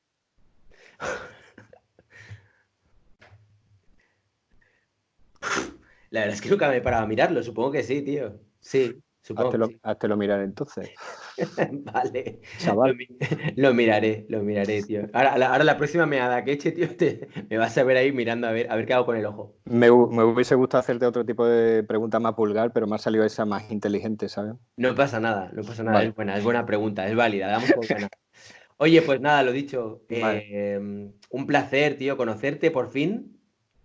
S1: La verdad es que nunca me he parado a mirarlo. Supongo que sí, tío. Sí, supongo que sí.
S2: Háztelo mirar entonces,
S1: Vale.
S2: chaval.
S1: Lo miraré, tío. Ahora la próxima meada que eche, tío, me vas a ver ahí mirando a ver qué hago con el ojo.
S2: Me hubiese gustado hacerte otro tipo de pregunta más vulgar, pero me ha salido esa más inteligente, ¿sabes?
S1: No pasa nada, no pasa nada.
S2: Vale,
S1: Es buena pregunta, es válida, damos por buena. Oye, pues nada, lo dicho.
S2: vale.
S1: Un placer, tío, conocerte por fin.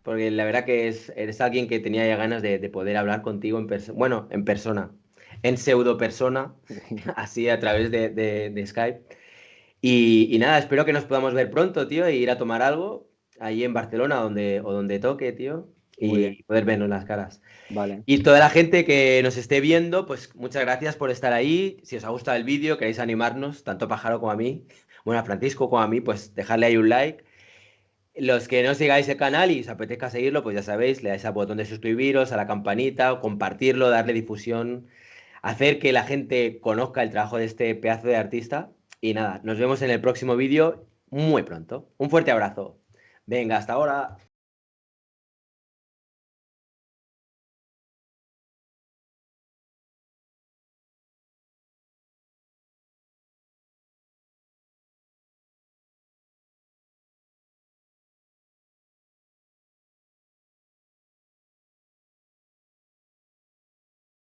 S1: Porque la verdad que eres alguien que tenía ya ganas de poder hablar contigo en persona. Bueno, en persona. En pseudo persona. Así a través de Skype. Y nada, espero que nos podamos ver pronto, tío, e ir a tomar algo ahí en Barcelona o donde toque, tío.
S2: Muy bien,
S1: y poder vernos las caras.
S2: vale.
S1: Y toda la gente que nos esté viendo, pues muchas gracias por estar ahí. Si os ha gustado el vídeo, queréis animarnos, tanto a Pájaro como a mí, bueno, a Francisco como a mí, pues dejarle ahí un like. Los que no sigáis el canal y os apetezca seguirlo, pues ya sabéis, le dais al botón de suscribiros, a la campanita, o compartirlo, darle difusión, hacer que la gente conozca el trabajo de este pedazo de artista. Y nada, nos vemos en el próximo vídeo muy pronto. Un fuerte abrazo. Venga, hasta ahora.